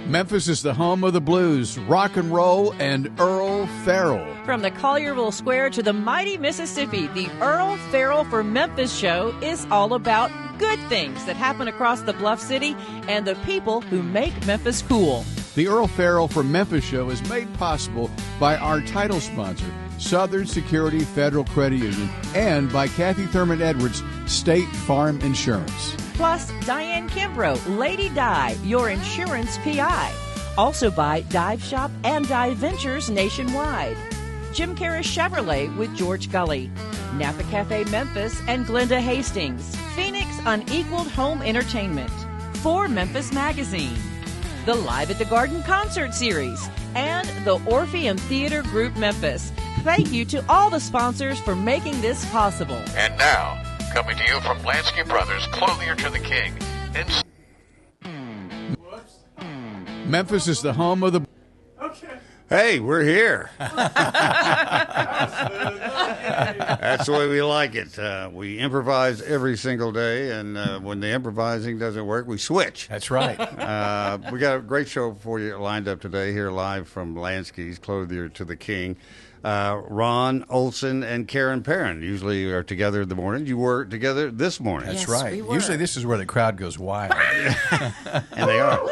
Memphis is the home of the blues, rock and roll, and Earle Farrell. From the Collierville Square to the mighty Mississippi, the Earle Farrell for Memphis show is all about good things that happen across the Bluff City and the people who make Memphis cool. The Earle Farrell for Memphis show is made possible by our title sponsor, Southern Security Federal Credit Union, and by Kathy Thurman Edwards, State Farm Insurance. Plus, Diane Kimbrough, Lady Di, your insurance PI. Also by Dive Shop and Dive Ventures nationwide. Jim Karras Chevrolet with George Gully. Napa Cafe Memphis and Glenda Hastings. Phoenix Unequaled Home Entertainment. For Memphis Magazine. The Live at the Garden Concert Series. And the Orpheum Theater Group Memphis. Thank you to all the sponsors for making this possible. And now, coming to you from Lansky Brothers, Clothier to the King. Memphis is the home of the... Hey, we're here. That's the way we like it. We improvise every single day, and when the improvising doesn't work, we switch. That's right. We got a great show for you lined up today here live from Lansky's, Clothier to the King. Ron, Olson, and Karen Perrin usually are together in the morning. You were together this morning. That's Yes, right. we were. Usually this is where the crowd goes wild. And they are.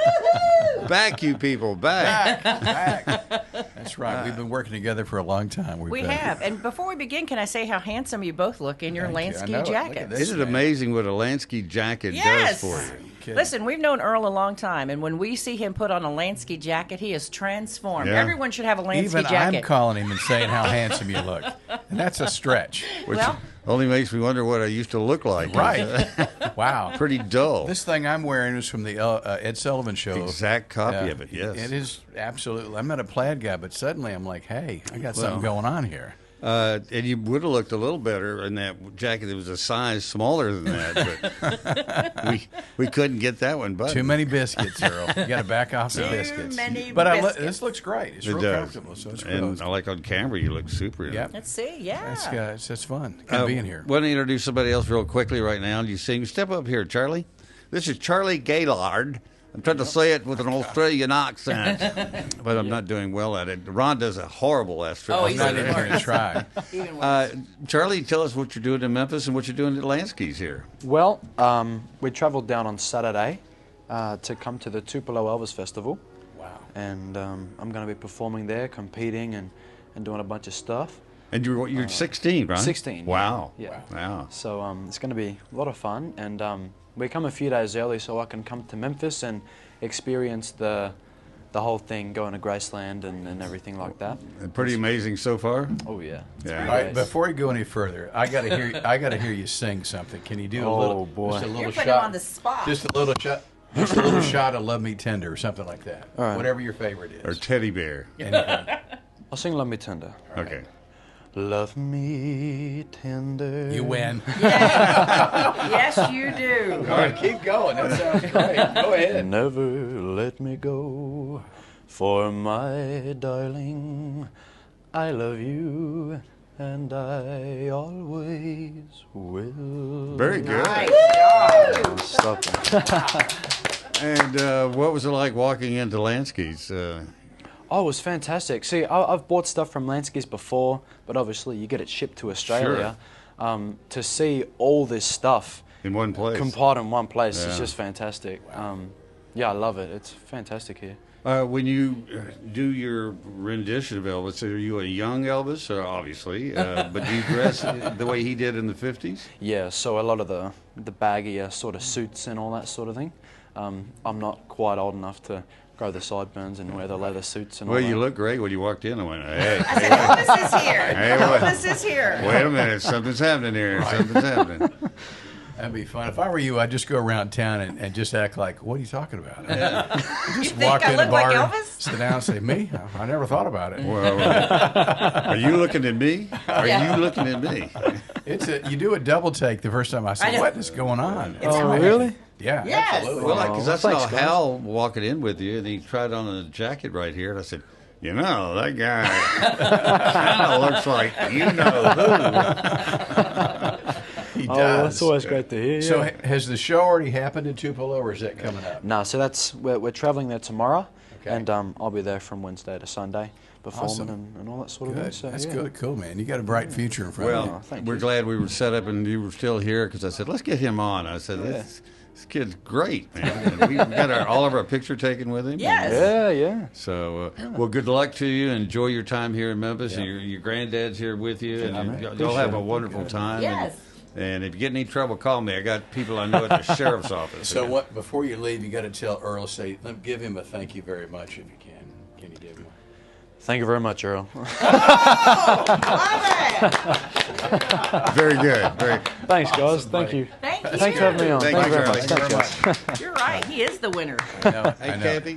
Back, you people, back. That's right. We've been working together for a long time. We have. And before we begin, can I say how handsome you both look in your Thank you. I Lansky know it. Look at jackets? this. Isn't it amazing what a Lansky jacket Yes. does for you? Kidding. Listen, we've known Earle a long time, and when we see him put on a Lansky jacket, he is transformed. Yeah. Everyone should have a Lansky Even jacket. I'm calling him and saying how handsome you look. And that's a stretch. Which Well- only makes me wonder what I used to look like. Right. Wow. Pretty dull. This thing I'm wearing is from the Ed Sullivan Show. Exact copy of it, yes. It is absolutely. I'm not a plaid guy, but suddenly I'm like, hey, I got something going on here. And you would have looked a little better in that jacket that was a size smaller than that, but we couldn't get that one buttoned. Too many biscuits, Earl. You got to back off the biscuits. many but biscuits. This looks great. It's It real does. comfortable, so it's And cool. I like on camera, you look super in Yep. it. Let's see, yeah. It's fun. Good being here. Want to introduce somebody else real quickly right now? You sing. Step up here, Charlie. This is Charlie Gaylord. I'm trying to say it with an Australian accent, but I'm not doing well at it. Ron does a horrible Australian Oh, he's I'm not even even going to try. Even worse. Charlie, tell us what you're doing in Memphis and what you're doing at Lansky's here. Well, we travelled down on Saturday to come to the Tupelo Elvis Festival. Wow. And I'm going to be performing there, competing and doing a bunch of stuff. And you're 16, right? 16. Wow. Yeah. Wow. So it's going to be a lot of fun. And we come a few days early so I can come to Memphis and experience the whole thing, going to Graceland and everything like that. Pretty amazing so far. Oh, yeah. Yeah. All right, before you go any further, I got to hear you sing something. Can you do a Oh, little? boy. Just a little You're putting shot. him on the spot. Just a little shot. Just a little shot of "Love Me Tender" or something like that. All right. Whatever your favorite is. Or teddy bear. Anything. I'll sing Love Me Tender. Okay. Love me tender. You win. Yes, you do. All right, keep going. That sounds great. Go ahead. Never let me go, for my darling, I love you, and I always will. Very good. Nice job. Stop it. And what was it like walking into Lansky's? Oh, it was fantastic. See, I've bought stuff from Lansky's before, but obviously you get it shipped to Australia. To see all this stuff In one place. compiled in one place is Yeah. just fantastic. Yeah, I love it. It's fantastic here. When you do your rendition of Elvis, are you a young Elvis, obviously, but do you dress the way he did in the 50s? Yeah, so a lot of the baggier sort of suits and all that sort of thing. I'm not quite old enough to grow the sideburns and wear the leather suits and all Well, that. you look great when you walked in. I went, hey, I said, Elvis is here. Hey, what? Elvis is here. wait a minute, something's happening here. Something's happening. That'd be fun. If I were you, I'd just go around town and just act like, what are you talking about? Just think walk I in a look like bar, Elvis? sit down and say, me? I never thought about it. Well, are you looking at me? Are Yeah. you looking at me? You do a double take the first time I I said, know. what is going on? It's Oh, great. really? Yeah, Yes. absolutely. Well, because I thanks, saw guys. Hal walking in with you, and he tried on a jacket right here, and I said, you know, that guy kind of looks like you know who. He Oh, does. that's always great to hear. So yeah. has the show already happened in Tupelo, or is that coming up? No, so we're traveling there tomorrow, Okay. And I'll be there from Wednesday to Sunday performing Awesome. and all that sort of Good. thing. So, That's yeah. good. Cool, man. You got a bright future in front of you. Well, thank we're you. glad we were set up and you were still here because I said, let's get him on. I said, this kid's great, man. And we got all of our picture taken with him. Yes. Yeah. So, well, good luck to you. Enjoy your time here in Memphis. Yeah. And your granddad's here with you. And man. you'll have a Appreciate it. wonderful time. Yes. And if you get in any trouble, call me. I got people I know at the sheriff's office. So what? Before you leave, you got to tell Earle. Give him a thank you very much if you can. Can you give him? Thank you very much, Earle. Very good. Very. Thanks, guys. Thank you. Thank you. Thanks for having me on. Thank Thank you, you very Charlie. much. Thank you Thanks, guys. You're right. He is the winner. I know. Hey, Kathy,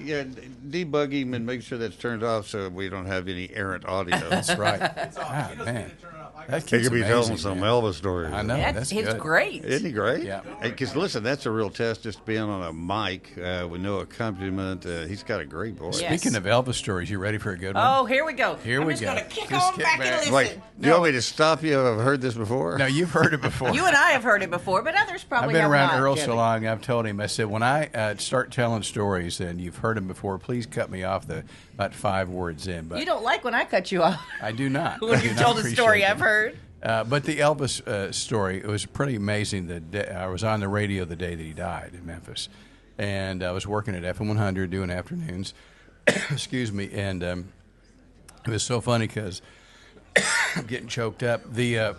debug him and make sure that's turned off so we don't have any errant audio. That's right. Ah, man. That He kid's could be amazing, telling some man. Elvis stories. I know. That's It's good. great. Isn't he great? Yeah. Because listen, that's a real test. Just being on a mic with no accompaniment. He's got a great voice. Yeah. Speaking of Elvis stories, you ready for a good one? Oh, here we go. Here I'm we just go. going to kick Just on kick back back. and listen. Wait, do you want me to stop you? I've heard this before. No, you've heard it before. You and I have heard it before, but others probably I've been have around not, Earle Jimmy. so long. I've told him. I said, when I start telling stories and you've heard them before, please cut me off about 5 words in. But You don't like when I cut you off. I do not. When I do you not told a story appreciate I've them. heard. But the Elvis story, it was pretty amazing. I was on the radio the day that he died in Memphis, and I was working at FM 100 doing afternoons. Excuse me, and it was so funny because I'm getting choked up. The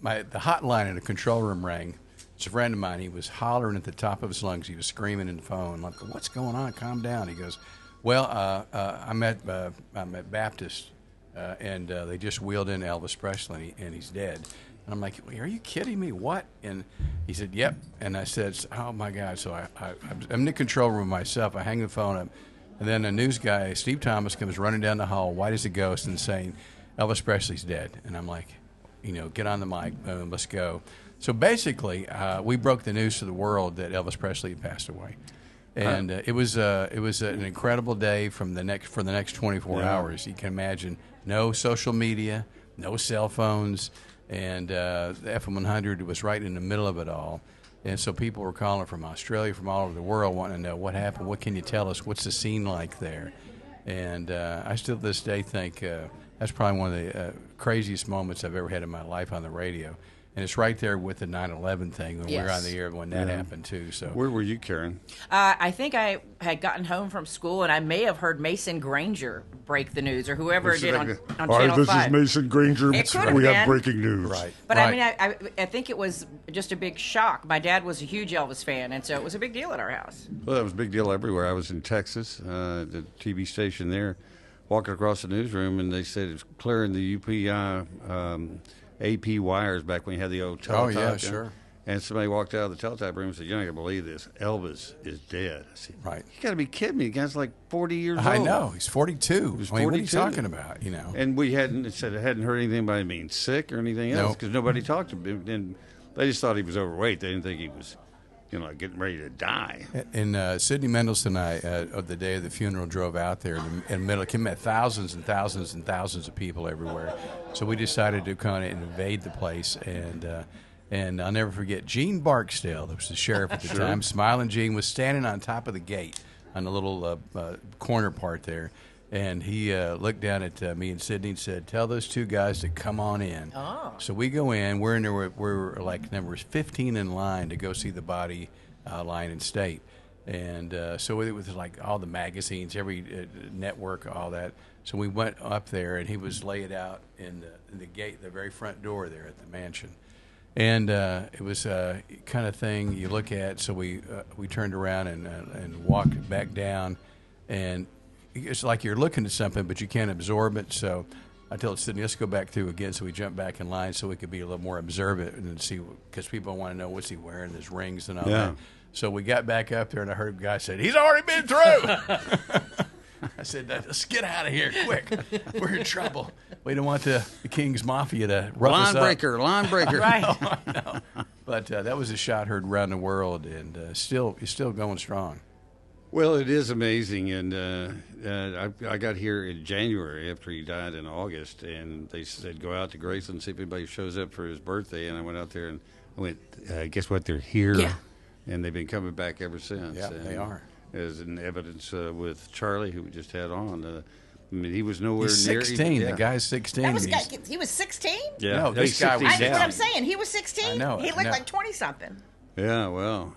hotline in the control room rang. It's a friend of mine. He was hollering at the top of his lungs. He was screaming in the phone, like, "What's going on? Calm down." He goes, "Well, I'm at Baptist." And they just wheeled in Elvis Presley, and he's dead. And I'm like, are you kidding me? What? And he said, yep. And I said, oh, my God. So I'm in the control room myself. I hang the phone up. And then a news guy, Steve Thomas, comes running down the hall, white as a ghost, and saying, Elvis Presley's dead. And I'm like, get on the mic. Boom, let's go. So basically, we broke the news to the world that Elvis Presley had passed away. And it was an incredible day for the next 24 hours. You can imagine, no social media, no cell phones, and the FM 100 was right in the middle of it all. And so people were calling from Australia, from all over the world, wanting to know what happened. What can you tell us? What's the scene like there? And I still to this day think that's probably one of the craziest moments I've ever had in my life on the radio. And it's right there with the 9/11 thing when we were on the air when that happened too. So Where were you, Karen? I think I had gotten home from school, and I may have heard Mason Granger break the news, or whoever did on Channel 5. Mason Granger. It could have been. breaking news. right, But right. I mean, I think it was just a big shock. My dad was a huge Elvis fan, and so it was a big deal at our house. Well, that was a big deal everywhere. I was in Texas, the TV station there, walking across the newsroom, and they said it's clearing the UPI AP wires back when you had the old teletype. Oh, yeah, gun. sure. And somebody walked out of the teletype room and said, "You're not going to believe this. Elvis is dead." I said, Right. You got to be kidding me. The guy's like 40 years old. I know he's 42. He's I mean, what are you 42. talking about? And we hadn't heard anything about him being sick or anything else No. because nobody talked to him. And they just thought he was overweight. They didn't think he was, like getting ready to die. And Sidney Mendelson and I, the day of the funeral, drove out there in the middle. He met thousands and thousands and thousands of people everywhere. So we decided to kind of invade the place. And I'll never forget, Gene Barksdale, that was the sheriff at the time, Smiling Gene, was standing on top of the gate on the little corner part there. And he looked down at me and Sidney and said, "Tell those two guys to come on in." Oh. So we go in. We're in there. We're like number 15 in line to go see the body lying in state. And so it was like all the magazines, every network, all that. So we went up there, and he was laid out in the gate, the very front door there at the mansion. And it was a kind of thing you look at. So we turned around and walked back down, and it's like you're looking at something, but you can't absorb it. So I told Sidney, let's go back through again. So we jumped back in line so we could be a little more observant and see, because people want to know what's he wearing, his rings and all that. So we got back up there, and I heard a guy say, "He's already been through." I said, "Let's get out of here quick. We're in trouble. We don't want the King's Mafia to rough us up." Line breaker. Right. I know. But that was a shot heard around the world, and it's still going strong. Well, it is amazing, and I got here in January after he died in August, and they said go out to Graceland, see if anybody shows up for his birthday, and I went out there and I went, guess what? They're here, Yeah. and they've been coming back ever since. Yeah, and they are. as in evidence with Charlie, who we just had on. I mean, he was nowhere He's near. 16. Yeah. The guy's 16. He was 16? Yeah, No, this he's guy was 16 That's what now. I'm saying. He was 16? I know, He I looked know. like 20-something. Yeah, well,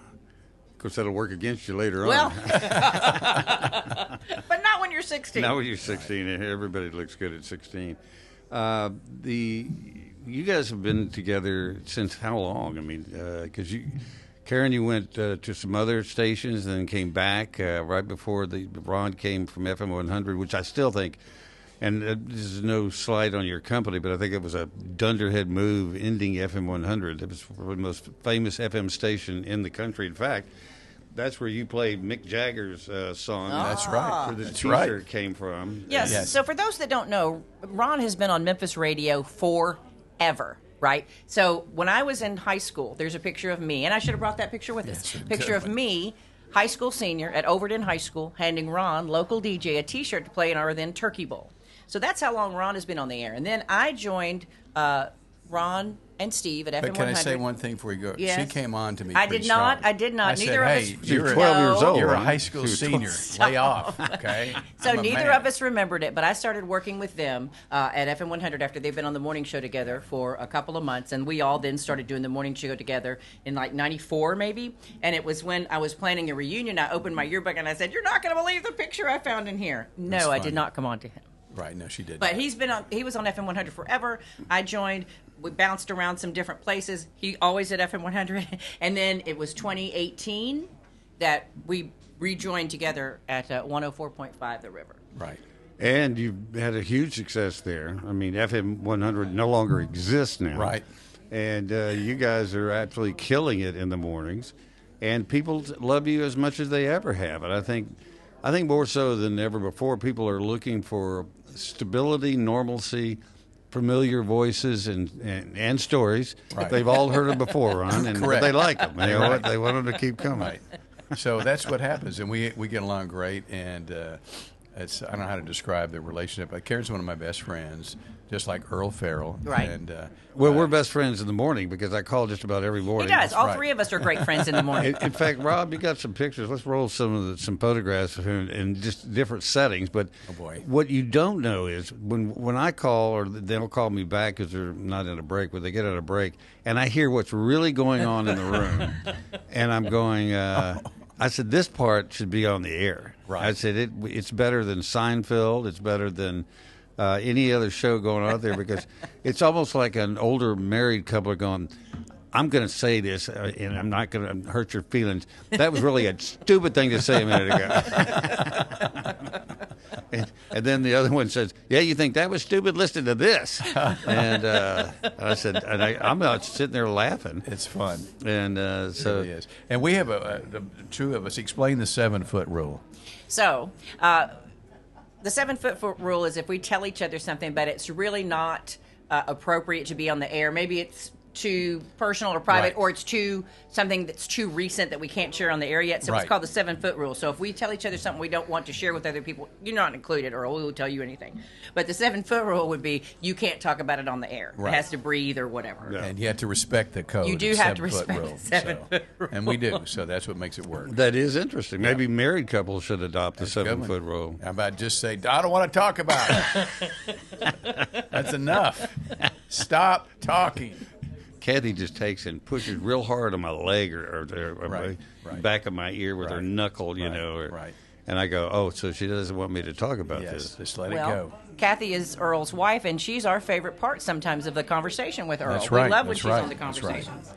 of course that'll work against you later Well, on. but not when you're 16. Now when you're 16, everybody looks good at 16. You guys have been together since how long? I mean, because Karen, you went to some other stations and then came back right before Ron came from FM 100, which I still think, and this is no slight on your company, but I think it was a dunderhead move ending FM 100. It was the most famous FM station in the country. In fact, that's where you played Mick Jagger's song. That's right. Where the That's T-shirt right. came from. Yes. Yes. So for those that don't know, Ron has been on Memphis radio forever, right? So when I was in high school, there's a picture of me, and I should have brought that picture with us. Yes, Picture of definitely. me, high school senior at Overton High School, handing Ron, local DJ, a T-shirt to play in our then Turkey Bowl. So that's how long Ron has been on the air. And then I joined Ron and Steve at FM 100. But can I say one thing before you go? Yes. She came on to me. I pretty did not. strong. I did not. I Neither said, of hey, us. You're 12 years old. You're a Ron. high school senior. Lay off, okay? So I'm a neither man. of us remembered it, but I started working with them at FM 100 after they've been on the morning show together for a couple of months, and we all then started doing the morning show together in like '94 maybe. And it was when I was planning a reunion. I opened my yearbook and I said, "You're not going to believe the picture I found in here." No, That's I funny. did not come on to him. Right, no, she did. But he was on FM 100 forever. I joined. We bounced around some different places. He always at FM 100. And then it was 2018 that we rejoined together at 104.5 The River. Right. And you've had a huge success there. I mean, FM 100 no longer exists now. Right. And you guys are absolutely killing it in the mornings. And people love you as much as they ever have. And I think more so than ever before, people are looking for stability, normalcy, familiar voices, and stories. Right. They've all heard them before, Ron, and Correct. they like them. You know Right. what? They want them to keep coming. Right. So that's what happens, and we get along great. And I don't know how to describe the relationship. But Karen's one of my best friends, just like Earle Farrell. Right. And Well, we're best friends in the morning because I call just about every He morning. does. All right. three of us are great friends in the morning. In fact, Rob, you got some pictures. Let's roll some photographs of him in just different settings. But Oh, boy. what you don't know is when I call, or they'll call me back because they're not in a break, but they get on a break, and I hear what's really going on in the room, and I'm going. I said this part should be on the air. Right. I said it's better than Seinfeld. It's better than any other show going out there because it's almost like an older married couple are going, I'm going to say this, and I'm not going to hurt your feelings. That was really a stupid thing to say a minute ago. and then the other one says, yeah, you think that was stupid? Listen to this. And I said, and I'm not sitting there laughing. it's fun. And It so really is. And we have the two of us explain the 7-foot rule. So, the 7-foot rule is if we tell each other something, but it's really not appropriate to be on the air. Maybe it's too personal or private, Right. or it's something that's too recent that we can't share on the air yet. So Right. it's called the 7-foot rule. So if we tell each other something we don't want to share with other people, you're not included, or we will tell you anything. But the 7-foot rule would be you can't talk about it on the air. Right. It has to breathe or whatever. Yeah. And you have to respect the code. You do of have to 7-foot respect rule. the 7-foot rule. And we do. So that's what makes it work. that is interesting. Maybe married couples should adopt the Good one. 7-foot rule. How about just say, I don't want to talk about it. That's enough. Stop talking. Kathy just takes and pushes real hard on my leg or Right, my right. back of my ear with her Right, knuckle, you right, know. right. And I go, oh, so she doesn't want me to talk about Yes, this. just let it Well, go. Kathy is Earl's wife, and she's our favorite part sometimes of the conversation with Earl. That's right, We love when that's she's right, on the that's right. conversations.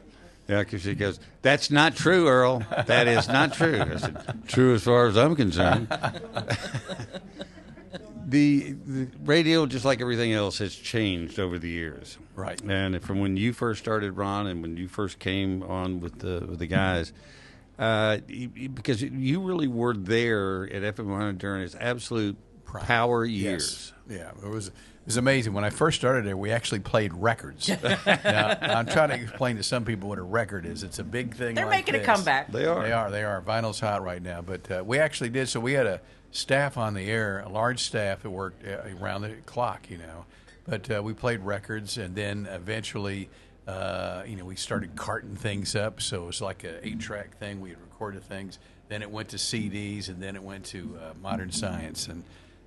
Yeah, because she goes, that's not true, Earl. That is not true. I said, true as far as I'm concerned. The radio, just like everything else, has changed over the years. Right. And from when you first started, Ron, and when you first came on with the guys, because you really were there at FM 100 during its absolute power years. Yes. Yeah, it was amazing. When I first started there, we actually played records. Now, I'm trying to explain to some people what a record is. It's a big thing. They're like making a this. comeback. They are. They are. Vinyl's hot right now. But we actually did. So we had a staff on the air, a large staff that worked around the clock, you know. But we played records, and then eventually, we started carting things up. So it was like an 8-track thing. We had recorded things. then it went to CDs, and then it went to Modern Science.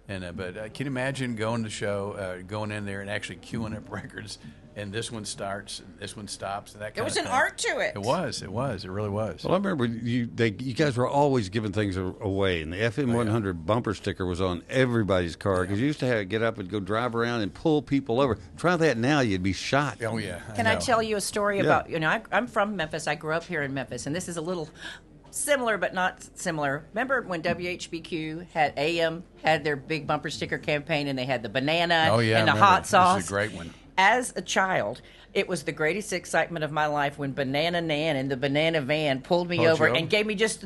But can you imagine going to the show, going in there and actually queuing up records, and this one starts, and this one stops, and that kind There was of an thing. art to it. It was. It really was. Well, I remember you guys were always giving things away, and the FM 100 bumper sticker was on everybody's car because you used to get up and go drive around and pull people over. Try that now, you'd be shot. Oh, yeah. Can I know. tell you a story about, I'm from Memphis. I grew up here in Memphis, and this is a little similar but not similar. Remember when WHBQ had their big bumper sticker campaign, and they had the banana and the hot sauce? This is a great one. As a child, it was the greatest excitement of my life when Banana Nan and the Banana Van pulled me over and gave me just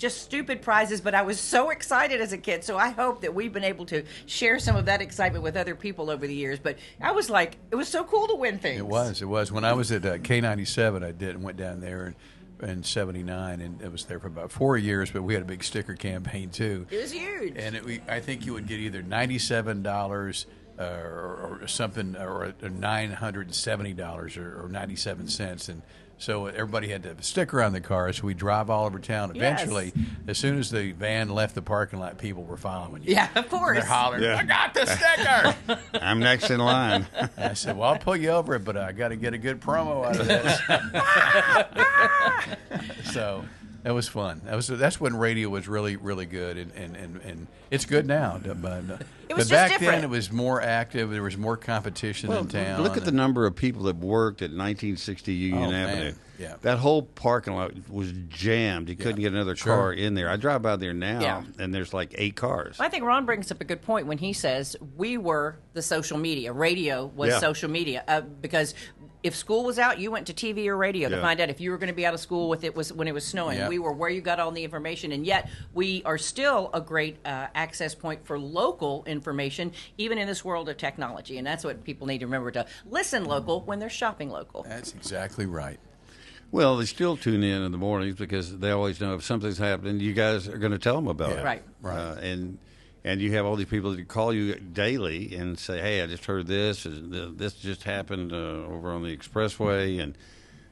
stupid prizes. But I was so excited as a kid. So I hope that we've been able to share some of that excitement with other people over the years. But I was like, it was so cool to win things. It was. When I was at K97, went down there in '79, and it was there for about 4 years. But we had a big sticker campaign too. It was huge. And I think you would get either $97. Or something, or $970 or 97 cents, and so everybody had to have a sticker on the car. So we drive all over town. Eventually, as soon as the van left the parking lot, people were following you. Yeah, of course. They're hollering, "I got the sticker!" I'm next in line. I said, "Well, I'll pull you over, but I got to get a good promo out of this." So. That was fun. That's when radio was really, really good, and it's good now. But back then it was more active. There was more competition in town. Look at the number of people that worked at 1960 Union Avenue. Man. Yeah. That whole parking lot was jammed. You couldn't get another car in there. I drive by there now, and there's like 8 cars. I think Ron brings up a good point when he says we were the social media. Radio was social media because if school was out, you went to TV or radio to find out if you were going to be out of school when it was snowing. Yeah. We were where you got all the information, and yet we are still a great access point for local information, even in this world of technology. And that's what people need to remember, to listen local when they're shopping local. That's exactly right. Well, they still tune in the mornings because they always know if something's happening, you guys are going to tell them about it. Right. And you have all these people that call you daily and say, "Hey, I just heard this. This just happened over on the expressway," and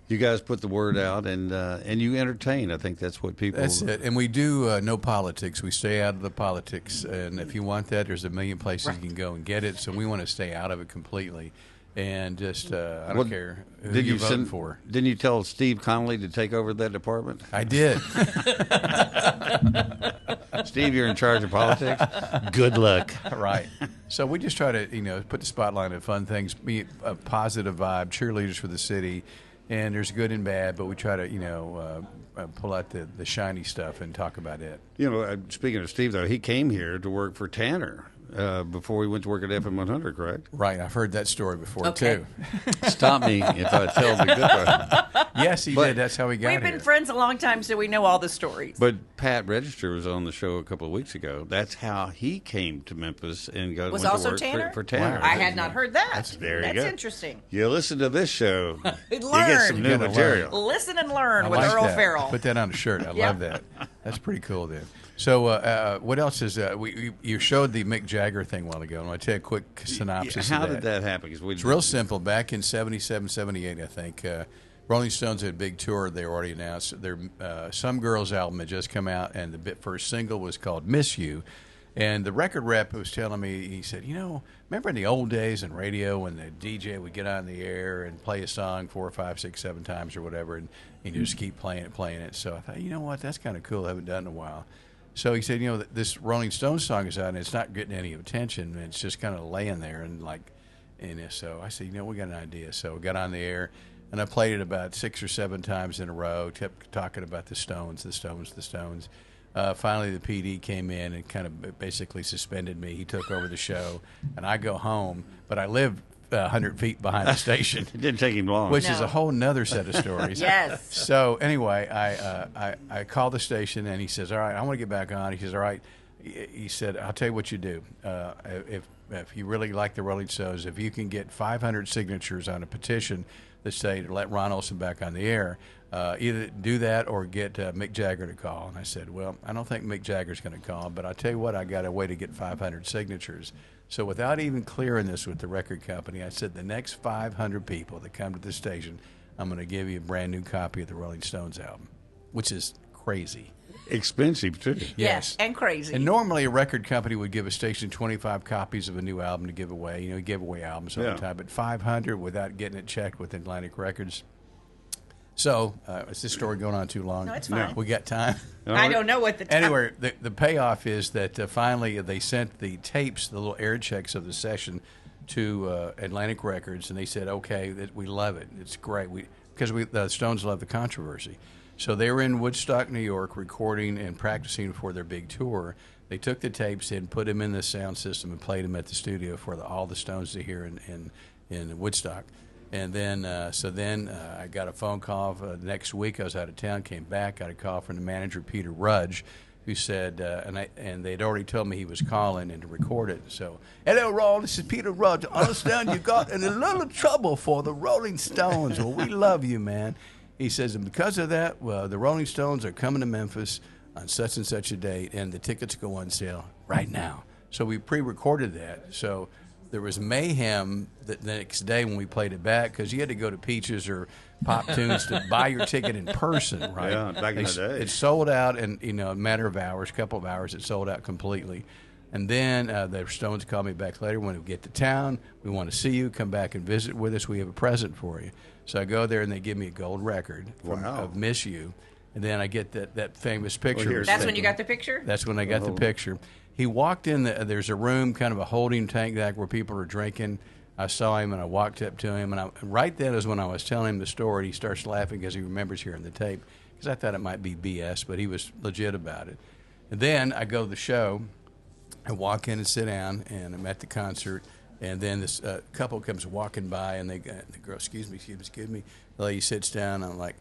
you guys put the word out and you entertain. I think that's what people. That's it. And we do no politics. We stay out of the politics. And if you want that, there's a million places you can go and get it. So we want to stay out of it completely. And just I don't care who you're voting for. Didn't you tell Steve Connolly to take over that department? I did. Steve, you're in charge of politics. Good luck. Right. So we just try to, put the spotlight on fun things, be a positive vibe, cheerleaders for the city, and there's good and bad, but we try to, pull out the shiny stuff and talk about it. Speaking of Steve, though, he came here to work for Tanner before he went to work at FM 100, correct? Right. I've heard that story before, too. Stop me if I tell the good part. Yes, he did. That's how he got here. We've been friends a long time, so we know all the stories. But Pat Register was on the show a couple of weeks ago. That's how he came to Memphis and went also to work Tanner? for Tanner. Wow. I had not heard that. That's interesting. You listen to this show, you Learn. get some new material. Listen and learn I with like Earle that. Farrell. Put that on a shirt. I love that. That's pretty cool, then. So what else is you showed the Mick Jagger thing a while ago. I want to tell you a quick synopsis How of that. did that happen? It's real simple. Back in 77, 78, I think, Rolling Stones had a big tour. They already announced their Some Girls album had just come out, and the first single was called Miss You. And the record rep was telling me, he said, remember in the old days in radio when the DJ would get on the air and play a song 4, 5, 6, 7 times or whatever, and you just keep playing it. So I thought, you know what, that's kind of cool. I haven't done it in a while. So he said, this Rolling Stones song is out, and it's not getting any attention. It's just kind of laying there. So I said, we got an idea. So we got on the air, and I played it about 6 or 7 times in a row, kept talking about the Stones. Finally, the PD came in and kind of basically suspended me. He took over the show, and I go home, but I live 100 feet behind the station. It didn't take him long. Which is a whole nother set of stories. Yes. So anyway, I called the station, and he says, all right, I want to get back on. He says, all right. He said, I'll tell you what you do. If you really like the Rolling Stones, if you can get 500 signatures on a petition that say to let Ron Olson back on the air, either do that or get Mick Jagger to call. And I said, well, I don't think Mick Jagger's going to call, but I'll tell you what, I got a way to get 500 signatures. So without even clearing this with the record company, I said, the next 500 people that come to the station, I'm going to give you a brand new copy of the Rolling Stones album, which is crazy. Expensive, too. Yes, and crazy. And normally a record company would give a station 25 copies of a new album to give away. You know, give away albums all the time, but 500 without getting it checked with Atlantic Records. So, is this story going on too long? No, it's fine. We got time? I don't know what the time. Anyway, the payoff is that finally they sent the tapes, the little air checks of the session, to Atlantic Records, and they said, okay, we love it. It's great. Because the Stones love the controversy. So they were in Woodstock, New York, recording and practicing for their big tour. They took the tapes in, put them in the sound system, and played them at the studio for all the Stones to hear in Woodstock. And then, I got a phone call the next week. I was out of town, came back, got a call from the manager, Peter Rudge, who said, and they'd already told me he was calling and to record it. So, hello, Ron, this is Peter Rudge. I understand you got in a little trouble for the Rolling Stones. Well, we love you, man. He says, and because of that, well, the Rolling Stones are coming to Memphis on such and such a date, and the tickets go on sale right now. So we pre-recorded that. So there was mayhem the next day when we played it back because you had to go to Peaches or Pop Tunes to buy your ticket in person, right? Yeah, back in the day. It sold out in a matter of hours, a couple of hours, it sold out completely. And then the Stones called me back later when we get to town. We want to see you. Come back and visit with us. We have a present for you. So I go there, and they give me a gold record of Miss You. And then I get that famous picture. That's when you got the picture? That's when I got the picture. He walked in. There's a room, kind of a holding tank deck where people are drinking. I saw him, and I walked up to him. And right then is when I was telling him the story. He starts laughing because he remembers hearing the tape. Because I thought it might be BS, but he was legit about it. And then I go to the show. I walk in and sit down, and I'm at the concert. And then this couple comes walking by, and the girl, excuse me. The lady sits down, and I'm like,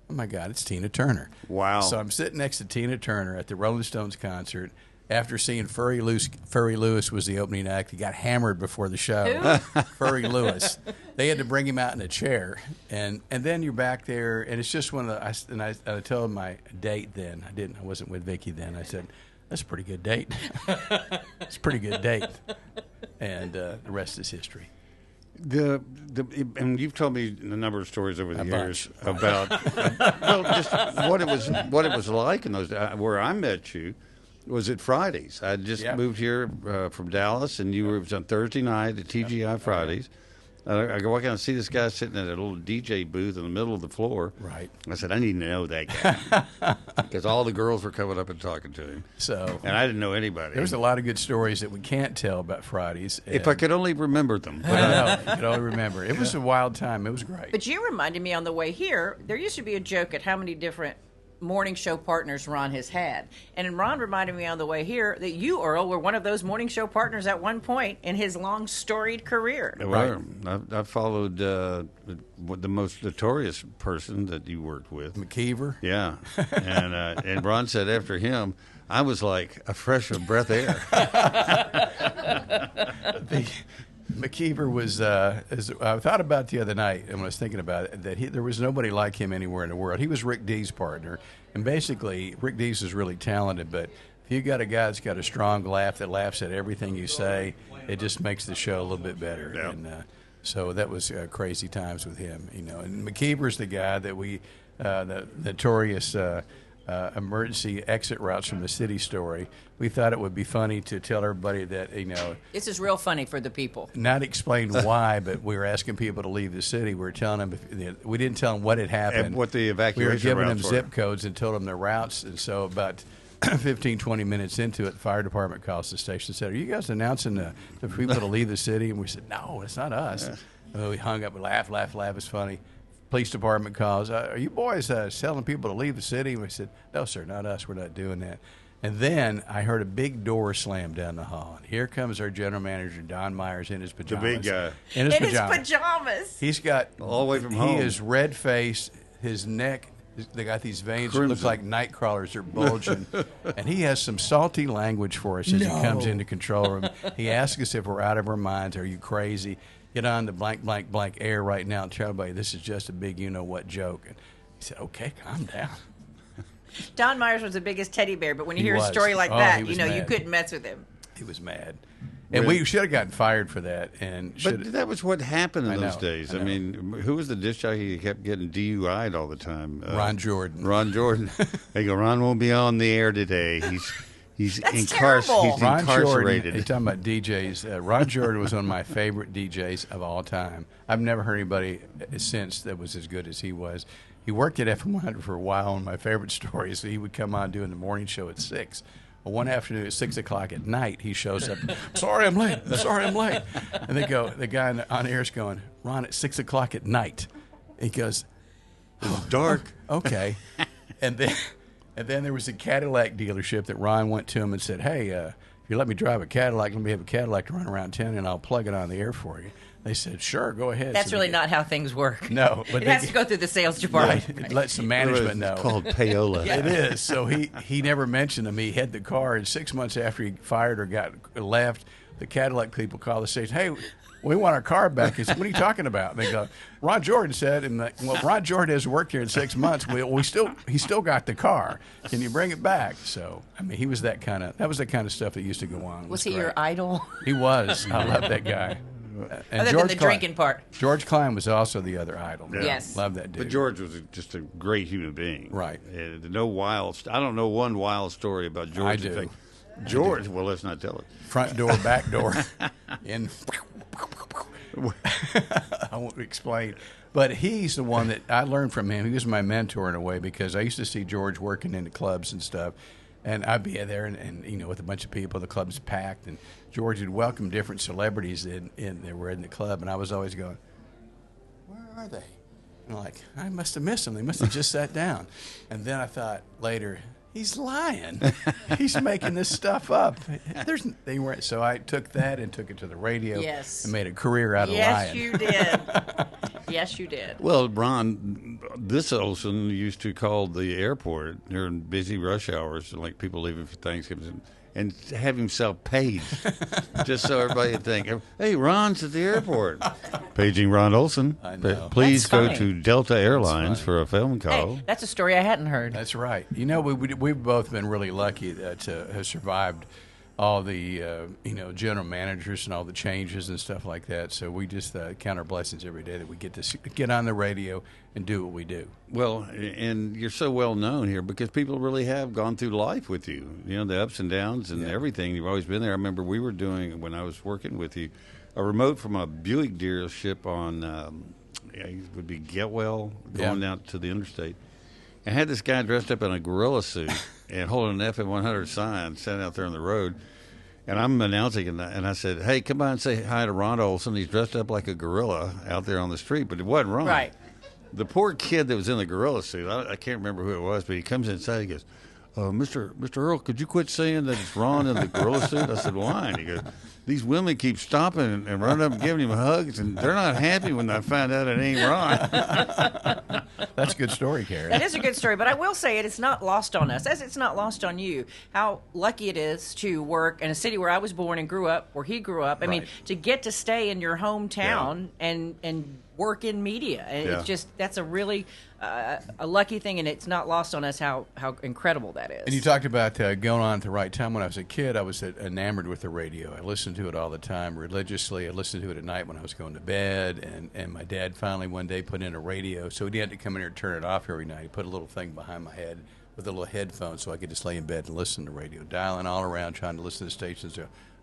oh, my God, it's Tina Turner. Wow. So I'm sitting next to Tina Turner at the Rolling Stones concert. After seeing Furry Lewis was the opening act. He got hammered before the show. Furry Lewis. They had to bring him out in a chair. And then you're back there, and it's just one of the – I told my date then. I wasn't with Vicky then. I said, that's a pretty good date. It's a pretty good date. And the rest is history. And you've told me a number of stories over the years about just what it was like in those where I met you was at Fridays. I just moved here from Dallas, and it was on Thursday night at TGI Fridays. I go walk out and see this guy sitting at a little DJ booth in the middle of the floor. Right. I said, I need to know that guy because all the girls were coming up and talking to him. And I didn't know anybody. There's a lot of good stories that we can't tell about Fridays. If I could only remember them. I know. You could only remember. It was a wild time. It was great. But you reminded me on the way here, there used to be a joke at how many different morning show partners Ron has had. And Ron reminded me on the way here that you, Earle, were one of those morning show partners at one point in his long, storied career. Well, I followed the most notorious person that you worked with. McKeever? Yeah. And Ron said after him, I was like a fresh of breath air. McKeever was, I thought about the other night, and when I was thinking about it, that there was nobody like him anywhere in the world. He was Rick Dees' partner, and basically, Rick Dees is really talented, but if you got a guy that's got a strong laugh that laughs at everything you say, it just makes the show a little bit better. Yeah. And so that was crazy times with him, And McKeever's the guy that the notorious emergency exit routes from the city story. We thought it would be funny to tell everybody that, This is real funny for the people. not explain why, but we were asking people to leave the city. We were telling them, we didn't tell them what had happened. And what the evacuation We were giving them routes were. zip codes and told them their routes. And so about 15, 20 minutes into it, the fire department calls the station and said, are you guys announcing the people to leave the city? And we said, no, it's not us. We hung up and laugh. It's funny. Police department calls, are you boys telling people to leave the city? And we said, no, sir, not us. We're not doing that. And then I heard a big door slam down the hall. And here comes our general manager, Don Myers, in his pajamas. The big guy. In his pajamas. He's got... all the way from home. He is red-faced. His neck, they got these veins that look like night crawlers. They're bulging. And he has some salty language for us as he comes into control room. He asks us if we're out of our minds. Are you crazy? Get on the blank, blank, blank air right now and tell everybody this is just a big you-know-what joke. And he said, okay, calm down. Don Myers was the biggest teddy bear, but when you He hear was. a story like Oh, that, he was you mad. couldn't mess with him. He was mad. And we should have gotten fired for that. But that was what happened in those days. I know. I mean, who was the disc jockey who kept getting DUI'd all the time? Ron Jordan. Ron Jordan. They go, Ron won't be on the air today. He's terrible. Ron incarcerated. Jordan, you're talking about DJs. Ron Jordan was one of my favorite DJs of all time. I've never heard anybody since that was as good as he was. He worked at FM 100 for a while, and my favorite story is that he would come on doing the morning show at 6. Well, one afternoon at 6 o'clock at night, he shows up. Sorry, I'm late. And the guy on air is going, Ron, at 6 o'clock at night. He goes, it's dark. Okay. And then there was a Cadillac dealership that Ron went to him and said, hey, if you let me drive a Cadillac, let me have a Cadillac to run around town, and I'll plug it on the air for you. They said, sure, go ahead. That's really not how things work. No. But it has to go through the sales department. Right. It lets the management know. It's called payola. It is. So he never mentioned him. He had the car, and 6 months after he fired or left, the Cadillac people called the station, hey, we want our car back. He said, what are you talking about? And they go, Ron Jordan said, Ron Jordan has worked here in 6 months. He still got the car. Can you bring it back? So, I mean, that was the kind of stuff that used to go on. Was he your idol? He was. I love that guy. And Other than the drinking part. George Klein was also the other idol. Yeah. Yes. Love that dude. But George was just a great human being. Right. I don't know one wild story about George. I do. George, well, let's not tell it. Front door, back door. And I won't explain. But he's the one that I learned from him. He was my mentor in a way, because I used to see George working in the clubs and stuff. And I'd be there and with a bunch of people, the club's packed, and George would welcome different celebrities that were in the club, and I was always going, where are they? And I'm like, I must have missed them. They must have just sat down. And then I thought later, he's lying. He's making this stuff up. They weren't. So I took that and took it to the radio. Yes. And made a career out of lying. Yes, you did. Yes, you did. Well, Ron, this Olson used to call the airport during busy rush hours, like people leaving for Thanksgiving, and have himself paged, just so everybody would think, hey, Ron's at the airport. Paging Ron Olson. I know. Please That's go funny. to Delta Airlines for a phone call. Hey, that's a story I hadn't heard. That's right. We've both been really lucky to have survived all the general managers and all the changes and stuff like that. So we just count our blessings every day that we get to get on the radio and do what we do. Well, and you're so well known here because people really have gone through life with you. The ups and downs and everything. You've always been there. I remember we were doing, when I was working with you, a remote from a Buick dealership on, it would be Getwell, going out to the interstate. And had this guy dressed up in a gorilla suit and holding an FM 100 sign, standing out there on the road. And I'm announcing, and I said, hey, come by and say hi to Ron Olson. He's dressed up like a gorilla out there on the street, but it wasn't Ron. Right. The poor kid that was in the gorilla suit, I can't remember who it was, but he comes inside, he goes, Mr. Earle, could you quit saying that it's Ron in the gorilla suit? I said, why? And he goes, these women keep stopping and running up and giving him hugs, and they're not happy when I find out it ain't Ron. That's a good story, Carrie. That is a good story, but I will say it's not lost on us, as it's not lost on you, how lucky it is to work in a city where I was born and grew up, where he grew up. I mean, to get to stay in your hometown and work in media. And it's just, that's a really a lucky thing, and it's not lost on us how incredible that is. And you talked about going on at the right time. When I was a kid, I was enamored with the radio. I listened to it all the time religiously. I listened to it at night when I was going to bed, and my dad finally one day put in a radio, so he had to come in here and turn it off every night. He put a little thing behind my head with a little headphone so I could just lay in bed and listen to radio, dialing all around, trying to listen to stations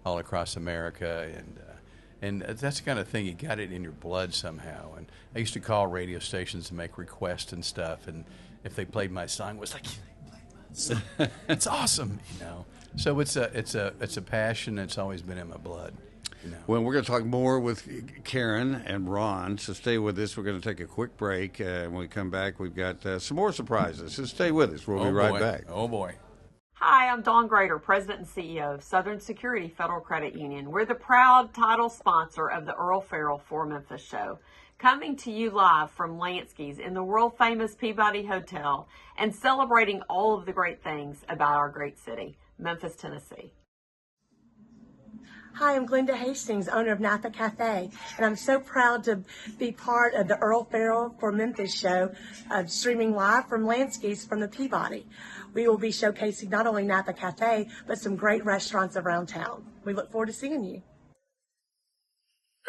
all across America, and that's the kind of thing, you got it in your blood somehow. And I used to call radio stations and make requests and stuff, and if they played my song, it was like, it's awesome, So it's a passion that's always been in my blood. Well, we're going to talk more with Karen and Ron, so stay with us. We're going to take a quick break. When we come back, we've got some more surprises. So stay with us. We'll be right back. Oh, boy. Hi, I'm Dawn Grader, President and CEO of Southern Security Federal Credit Union. We're the proud title sponsor of the Earle Farrell for Memphis show. Coming to you live from Lansky's in the world-famous Peabody Hotel and celebrating all of the great things about our great city, Memphis, Tennessee. Hi, I'm Glenda Hastings, owner of Napa Cafe, and I'm so proud to be part of the Earle Farrell for Memphis show, streaming live from Lansky's from the Peabody. We will be showcasing not only Napa Cafe, but some great restaurants around town. We look forward to seeing you.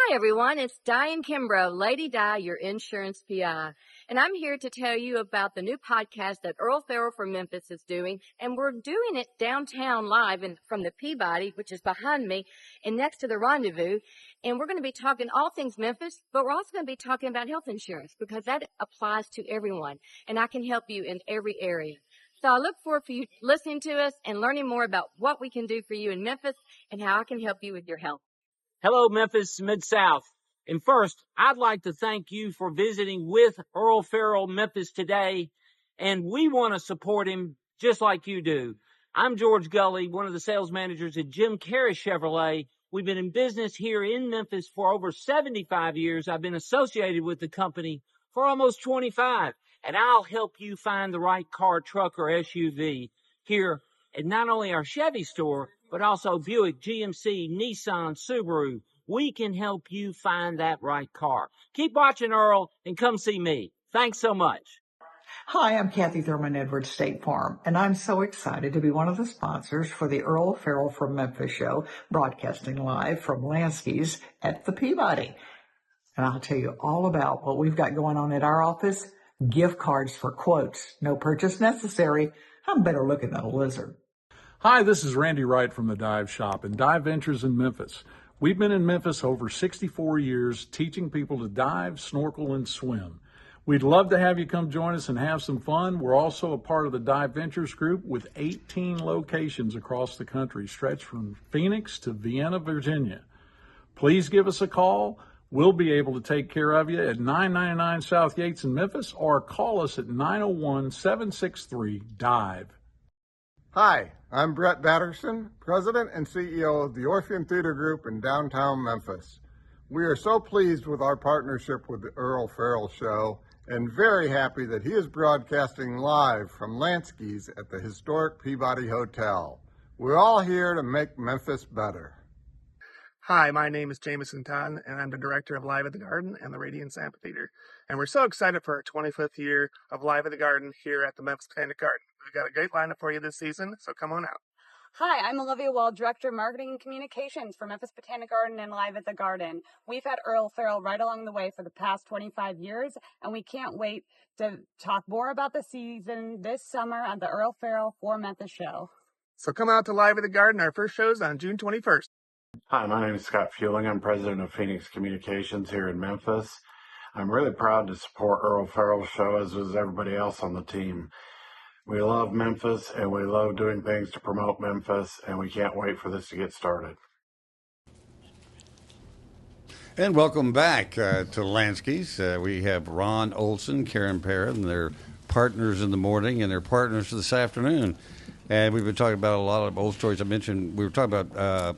Hi, everyone. It's Diane Kimbrough, Lady Di, your insurance PI. And I'm here to tell you about the new podcast that Earle Farrell from Memphis is doing. And we're doing it downtown live from the Peabody, which is behind me and next to the Rendezvous. And we're going to be talking all things Memphis, but we're also going to be talking about health insurance because that applies to everyone. And I can help you in every area. So I look forward for you listening to us and learning more about what we can do for you in Memphis and how I can help you with your health. Hello, Memphis, Mid-South. And first, I'd like to thank you for visiting with Earle Farrell Memphis today. And we want to support him just like you do. I'm George Gully, one of the sales managers at Jim Carrey Chevrolet. We've been in business here in Memphis for over 75 years. I've been associated with the company for almost 25. And I'll help you find the right car, truck, or SUV here at not only our Chevy store, but also Buick, GMC, Nissan, Subaru. We can help you find that right car. Keep watching Earle and come see me. Thanks so much. Hi, I'm Kathy Thurman, Edwards State Farm, and I'm so excited to be one of the sponsors for the Earle Farrell from Memphis show, broadcasting live from Lansky's at the Peabody. And I'll tell you all about what we've got going on at our office. Gift cards for quotes. No purchase necessary. I'm better looking than a lizard. Hi, this is Randy Wright from the Dive Shop and Dive Ventures in Memphis. We've been in Memphis over 64 years teaching people to dive, snorkel, and swim. We'd love to have you come join us and have some fun. We're also a part of the Dive Ventures group with 18 locations across the country, stretched from Phoenix to Vienna, Virginia. Please give us a call. We'll be able to take care of you at 999 South Yates in Memphis or call us at 901-763-DIVE. Hi, I'm Brett Batterson, President and CEO of the Orpheum Theater Group in downtown Memphis. We are so pleased with our partnership with the Earle Farrell Show and very happy that he is broadcasting live from Lansky's at the historic Peabody Hotel. We're all here to make Memphis better. Hi, my name is Jameson Todd, and I'm the director of Live at the Garden and the Radiance Amphitheater. And we're so excited for our 25th year of Live at the Garden here at the Memphis Botanic Garden. We've got a great lineup for you this season, so come on out. Hi, I'm Olivia Wall, Director of Marketing and Communications for Memphis Botanic Garden and Live at the Garden. We've had Earle Farrell right along the way for the past 25 years, and we can't wait to talk more about the season this summer on the Earle Farrell for Memphis show. So come out to Live at the Garden. Our first show is on June 21st. Hi, my name is Scott Fueling. I'm president of Phoenix Communications here in Memphis. I'm really proud to support Earle Farrell's show, as is everybody else on the team. We love Memphis, and we love doing things to promote Memphis, and we can't wait for this to get started. And welcome back to Lansky's. We have Ron Olson, Karen Perrin, their partners in the morning, and their partners this afternoon. And we've been talking about a lot of old stories. I mentioned we were talking about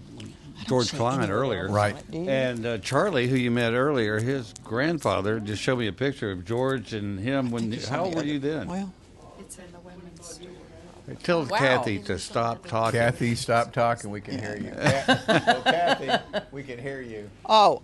George Klein earlier. Right. And Charlie, who you met earlier, his grandfather just showed me a picture of George and him. How old were you then? Well, it's in the women's store. Tell Kathy to stop talking. Kathy, stop talking. We can hear you. Kathy, we can hear you. Oh.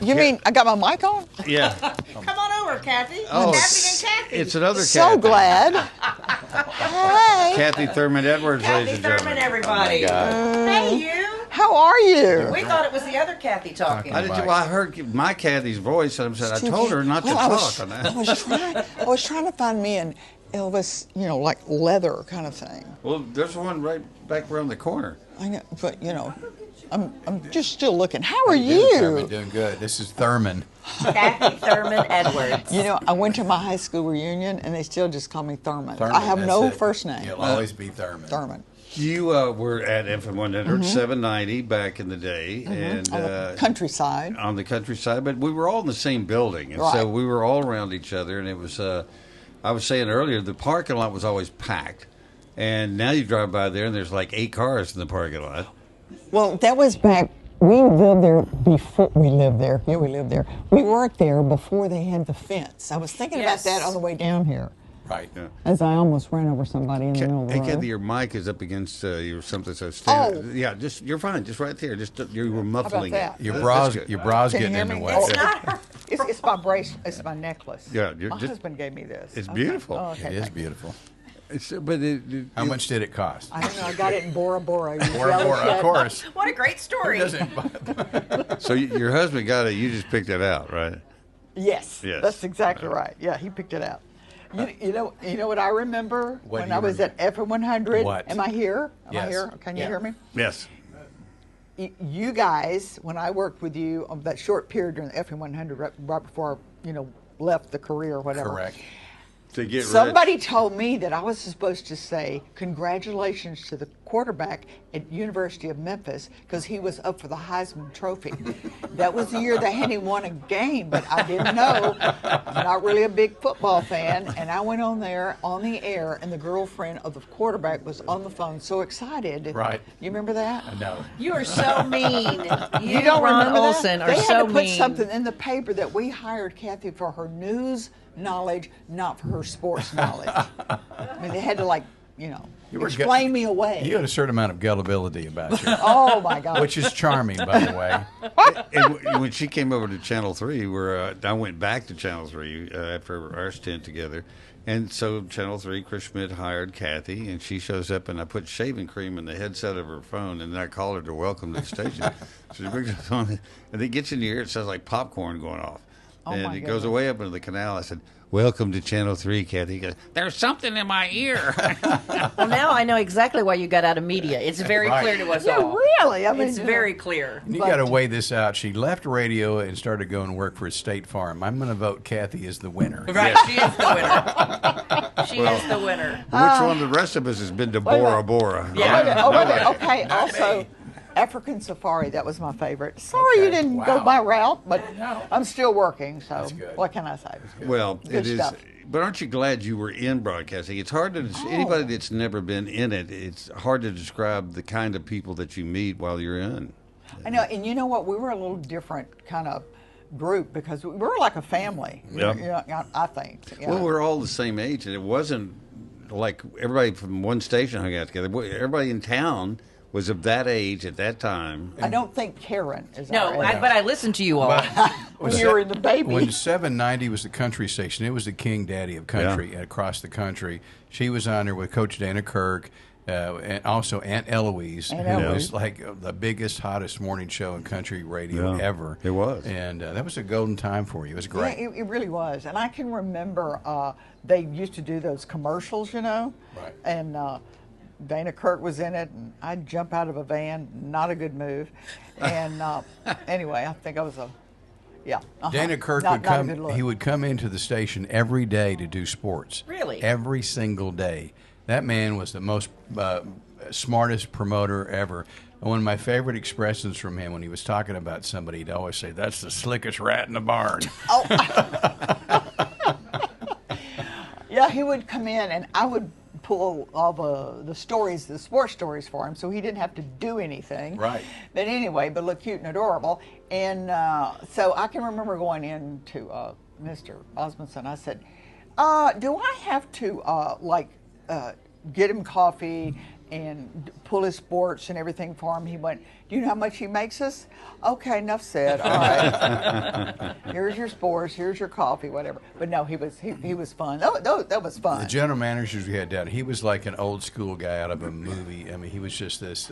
You mean I got my mic on? Yeah. Come on over, Kathy. Oh, Kathy and Kathy. It's another Kathy. So glad. Hey. Kathy Thurman Edwards, ladies and Thurman, gentlemen. everybody. Hey, you. How are you? We thought it was the other Kathy talking. I heard my Kathy's voice, and I told her not to talk on that. I was trying to find me an Elvis, like leather kind of thing. Well, there's one right back around the corner. I know, but I'm just still looking. How are you? Thurman, doing good. This is Thurman. Kathy Thurman Edwards. I went to my high school reunion, and they still just call me Thurman. Thurman, I have no it. first name. You'll always be Thurman. Thurman. You were at FM 100, 790 back in the day. And on the countryside. On the countryside, but we were all in the same building. And so we were all around each other, and it was, I was saying earlier, the parking lot was always packed. And now you drive by there, and there's like 8 cars in the parking lot. Well, that was back. We lived there before we lived there. Yeah, we lived there. We worked there before they had the fence. I was thinking about that on the way down here. Right. Yeah. As I almost ran over somebody in the middle of the road. Kathy, your mic is up against you or something. So yeah, you're fine. Just right there. You were muffling it. Your bra's getting in the way. It's my brace. It's my necklace. Yeah, my husband gave me this. It's beautiful. Okay, it is beautiful. How much did it cost? I don't know. I got it in Bora Bora. Bora Bora, of course. What a great story. So your husband got it. You just picked it out, right? Yes. Yes. That's exactly right. Yeah, he picked it out. You know what I remember What when do you I was remember? at FM100? What? Am I here? Am I Yes. here? Can you Yeah. hear me? Yes. You guys, when I worked with you on that short period during the FM100, right before I, left the career or whatever. Correct. To get Somebody told me that I was supposed to say congratulations to the quarterback at University of Memphis because he was up for the Heisman Trophy. That was the year they hadn't won a game, but I didn't know. I'm not really a big football fan, and I went on there on the air, and the girlfriend of the quarterback was on the phone, so excited. Right. You remember that? No. You are so mean. You don't Ron remember Olson that? are They so had to put mean. something in the paper that we hired Kathy for her news knowledge, not for her sports knowledge. I mean, they had to explain me away. You had a certain amount of gullibility about you. Oh my God! Which is charming, by the way. And when she came over to Channel 3, where I went back to Channel 3 after our stint together, and so Channel 3, Chris Schmidt hired Kathy, and she shows up, and I put shaving cream in the headset of her phone, and then I called her to welcome to the station. So she brings it on, and it gets in your ear. It sounds like popcorn going off. Oh, and my it goes goodness. away up into the canal. I said, "Welcome to Channel 3, Kathy." He goes, "There's something in my ear." Well, now I know exactly why you got out of media. It's very Right. clear to us Yeah, all. really? I mean, it's very clear. You got to weigh this out. She left radio and started going to work for State Farm. I'm going to vote Kathy as the winner. Right, she is the winner. She is the winner. Which one of the rest of us has been to Bora Bora? Yeah. Oh, wait a minute. Okay. Also, African Safari. That was my favorite. Sorry you didn't go Wow. my route, but I'm still working. So what can I say? Well, Good it is. stuff. But aren't you glad you were in broadcasting? It's hard to anybody that's never been in it. It's hard to describe the kind of people that you meet while you're in. I know, and you know what? We were a little different kind of group because we were like a family. Yeah. I think. Yeah. Well, we're all the same age, and it wasn't like everybody from one station hung out together. Everybody in town was of that age at that time. I don't think Karen is. No, our age. but I listened to you all. When you were in the baby. When 790 was the country station, it was the king daddy of country across the country. She was on there with Coach Dana Kirk, and also Aunt Eloise, Aunt who Eloise. was like the biggest, hottest morning show in country radio ever. It was. And that was a golden time for you. It was great. Yeah, it really was. And I can remember they used to do those commercials, Right. And Dana Kirk was in it, and I'd jump out of a van. Not a good move. And anyway, I think I was Dana Kirk not would a come. good look. He would come into the station every day to do sports. Really? Every single day. That man was the most smartest promoter ever. And one of my favorite expressions from him when he was talking about somebody, he'd always say, "That's the slickest rat in the barn." Yeah, he would come in, and I would pull all the stories, the sports stories for him, so he didn't have to do anything. Right. But anyway, but look cute and adorable. And so I can remember going in to Mr. Osmondson. I said, do I have to get him coffee and pull his sports and everything for him? He went, "Do you know how much he makes us?" Okay, enough said. All right. Here's your sports. Here's your coffee, whatever. But no, he was fun. That was fun. The general managers we had down, he was like an old school guy out of a movie. I mean, he was just this,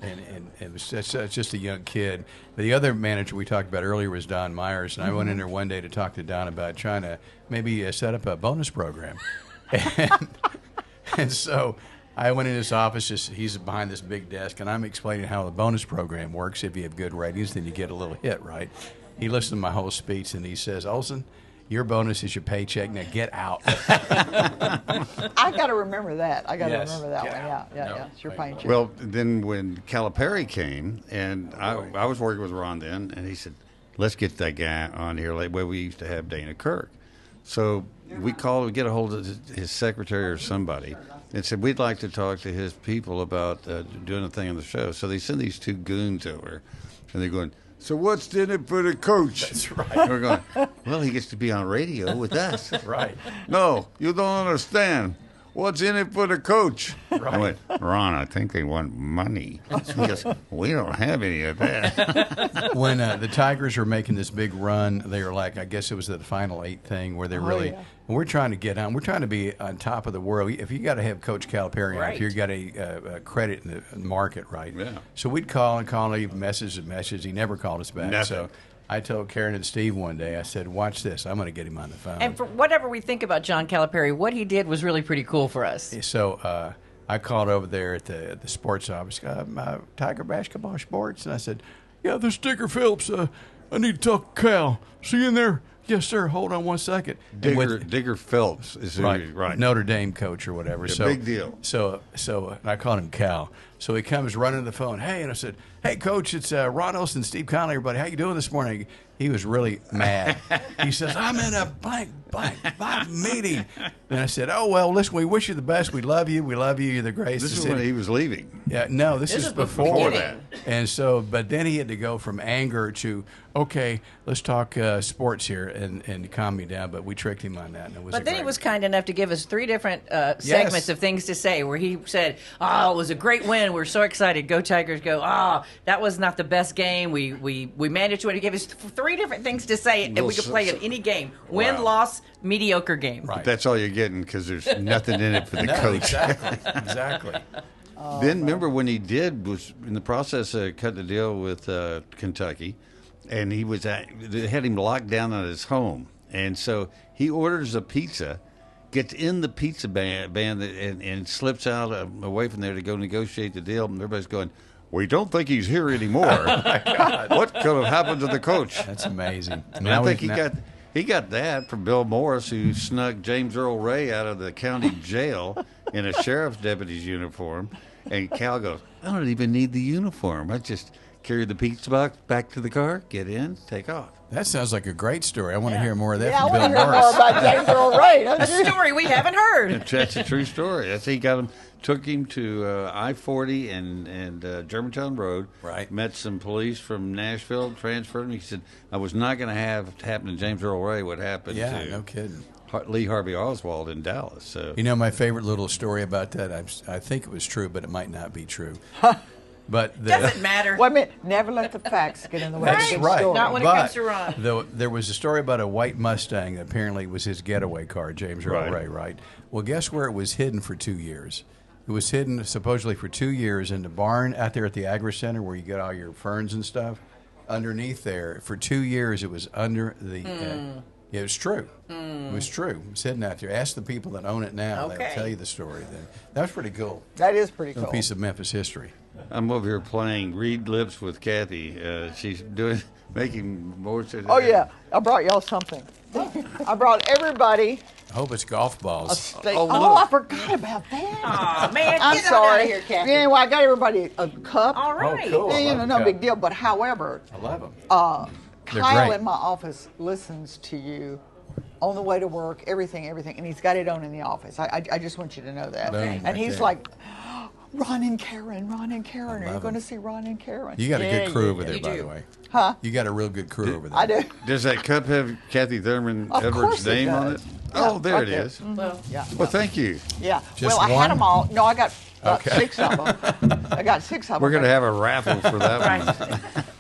and it was just a young kid. The other manager we talked about earlier was Don Myers, and I went in there one day to talk to Don about trying to maybe set up a bonus program. And so I went in his office, he's behind this big desk, and I'm explaining how the bonus program works. If you have good ratings, then you get a little hit, right? He listened to my whole speech, and he says, "Olson, your bonus is your paycheck. Now get out." I got to remember that. Yes, remember that get one. out. Yeah. It's your pain check. Well, then when Calipari came, and I was working with Ron then, and he said, "Let's get that guy on here." Like where we used to have Dana Kirk. So we get a hold of his secretary or somebody, and said, "We'd like to talk to his people about doing a thing on the show." So they send these two goons over, and they're going, "So what's in it for the coach?" That's right. And we're going, "Well, he gets to be on radio with us." Right. "No, you don't understand. what's in it for the coach? Right. I went, Ron, I think they want money. He goes, we don't have any of that. When the Tigers were making this big run, they were like, I guess it was the Final Eight thing where they're really, and we're trying to get on. We're trying to be on top of the world. If you got to have Coach Calipari on, if you got a credit in the market, right? Yeah. So we'd call, leave message. He never called us back. Nothing. So I told Karen and Steve one day, I said, watch this. I'm going to get him on the phone. And for whatever we think about John Calipari, what he did was really pretty cool for us. So I called over there at the sports office, Tiger Basketball Sports, and I said, yeah, this is Digger Phillips. I need to talk to Cal. See you in there? Yes, sir. Hold on 1 second. Digger Phelps is who right. Notre Dame coach or whatever. Yeah, so big deal. So I called him Cal. So he comes running to the phone. Hey, and I said, hey, Coach, it's Ron Olson, Steve Conley, everybody. How you doing this morning? He was really mad. He says, I'm in a blank meeting. And I said, oh, well, listen, we wish you the best. We love you. We love you. You're the greatest. This is when he was leaving. Yeah, no, this is before that. And so, but then he had to go from anger to, okay, let's talk sports here and calm me down. But we tricked him on that. And it was But then he was kind enough to give us 3 different segments of things to say where he said, oh, it was a great win. We're so excited. Go Tigers, go. Oh, that was not the best game. We managed to win. He gave us 3 different things to say, and we could play in any game. Win, loss, mediocre game. Right. But that's all you're getting because there's nothing in it for the coach. Exactly. Then remember when he was in the process of cutting the deal with Kentucky, and they had him locked down at his home, and so he orders a pizza, gets in the pizza band and slips out away from there to go negotiate the deal, and everybody's going, we don't think he's here anymore. Oh my God. What could have happened to the coach? That's amazing. And I think he got that from Bill Morris, who snuck James Earle Ray out of the county jail in a sheriff's deputy's uniform. And Cal goes, I don't even need the uniform. I just carry the pizza box back to the car, get in, take off. That sounds like a great story. I want to hear more of that Yeah, from I Bill want to hear Morris. more about James Earle Ray. A story we haven't heard. That's a true story. Took him to I-40 and Germantown Road. Right. Met some police from Nashville, transferred him. He said, I was not going to have to happen to James Earle Ray what happened to no kidding. Lee Harvey Oswald in Dallas. So You know, my favorite little story about that, I think it was true, but it might not be true. But doesn't matter. Wait a minute. Never let the facts get in the way That's of the right. story. Not when it comes to Ron. There was a story about a white Mustang that apparently was his getaway car, James Earle Ray, right? Well, guess where it was hidden for 2 years? It was hidden supposedly for 2 years in the barn out there at the Agri Center where you get all your ferns and stuff. Underneath there, for 2 years, it was under the... it was true. It was true. It was hidden out there. Ask the people that own it now. They'll tell you the story then. That was pretty cool. That is pretty A cool. piece of Memphis history. I'm over here playing Read Lips with Kathy. She's making more. Oh, yeah. I brought y'all something. I brought everybody I hope it's golf a balls. steak. Oh, Oh, I look. forgot about that. Aw, man, I'm get sorry. out of here, Kathy. Anyway, I got everybody a cup. All right. cool. I You love know, a no cup. big deal. But however, I love them. They're Kyle great. in my office listens to you on the way to work, everything, and he's got it on in the office. I just want you to know that. Boom, And right he's there. like, Ron and Karen. Are you love going to him. see Ron and Karen? You got a Yeah, good crew yeah, over there, you by do. the way. Huh? You got a real good crew over there. I do. Does that cup have Kathy Thurman Of Everett's course it name on it? does. Oh, Yeah, there right it there. is. Well, Yeah. Well, thank you. Yeah. Just well, I one? had them all. No, I got Okay. 6 of them. I got 6 of them. We're going to have a raffle for that one.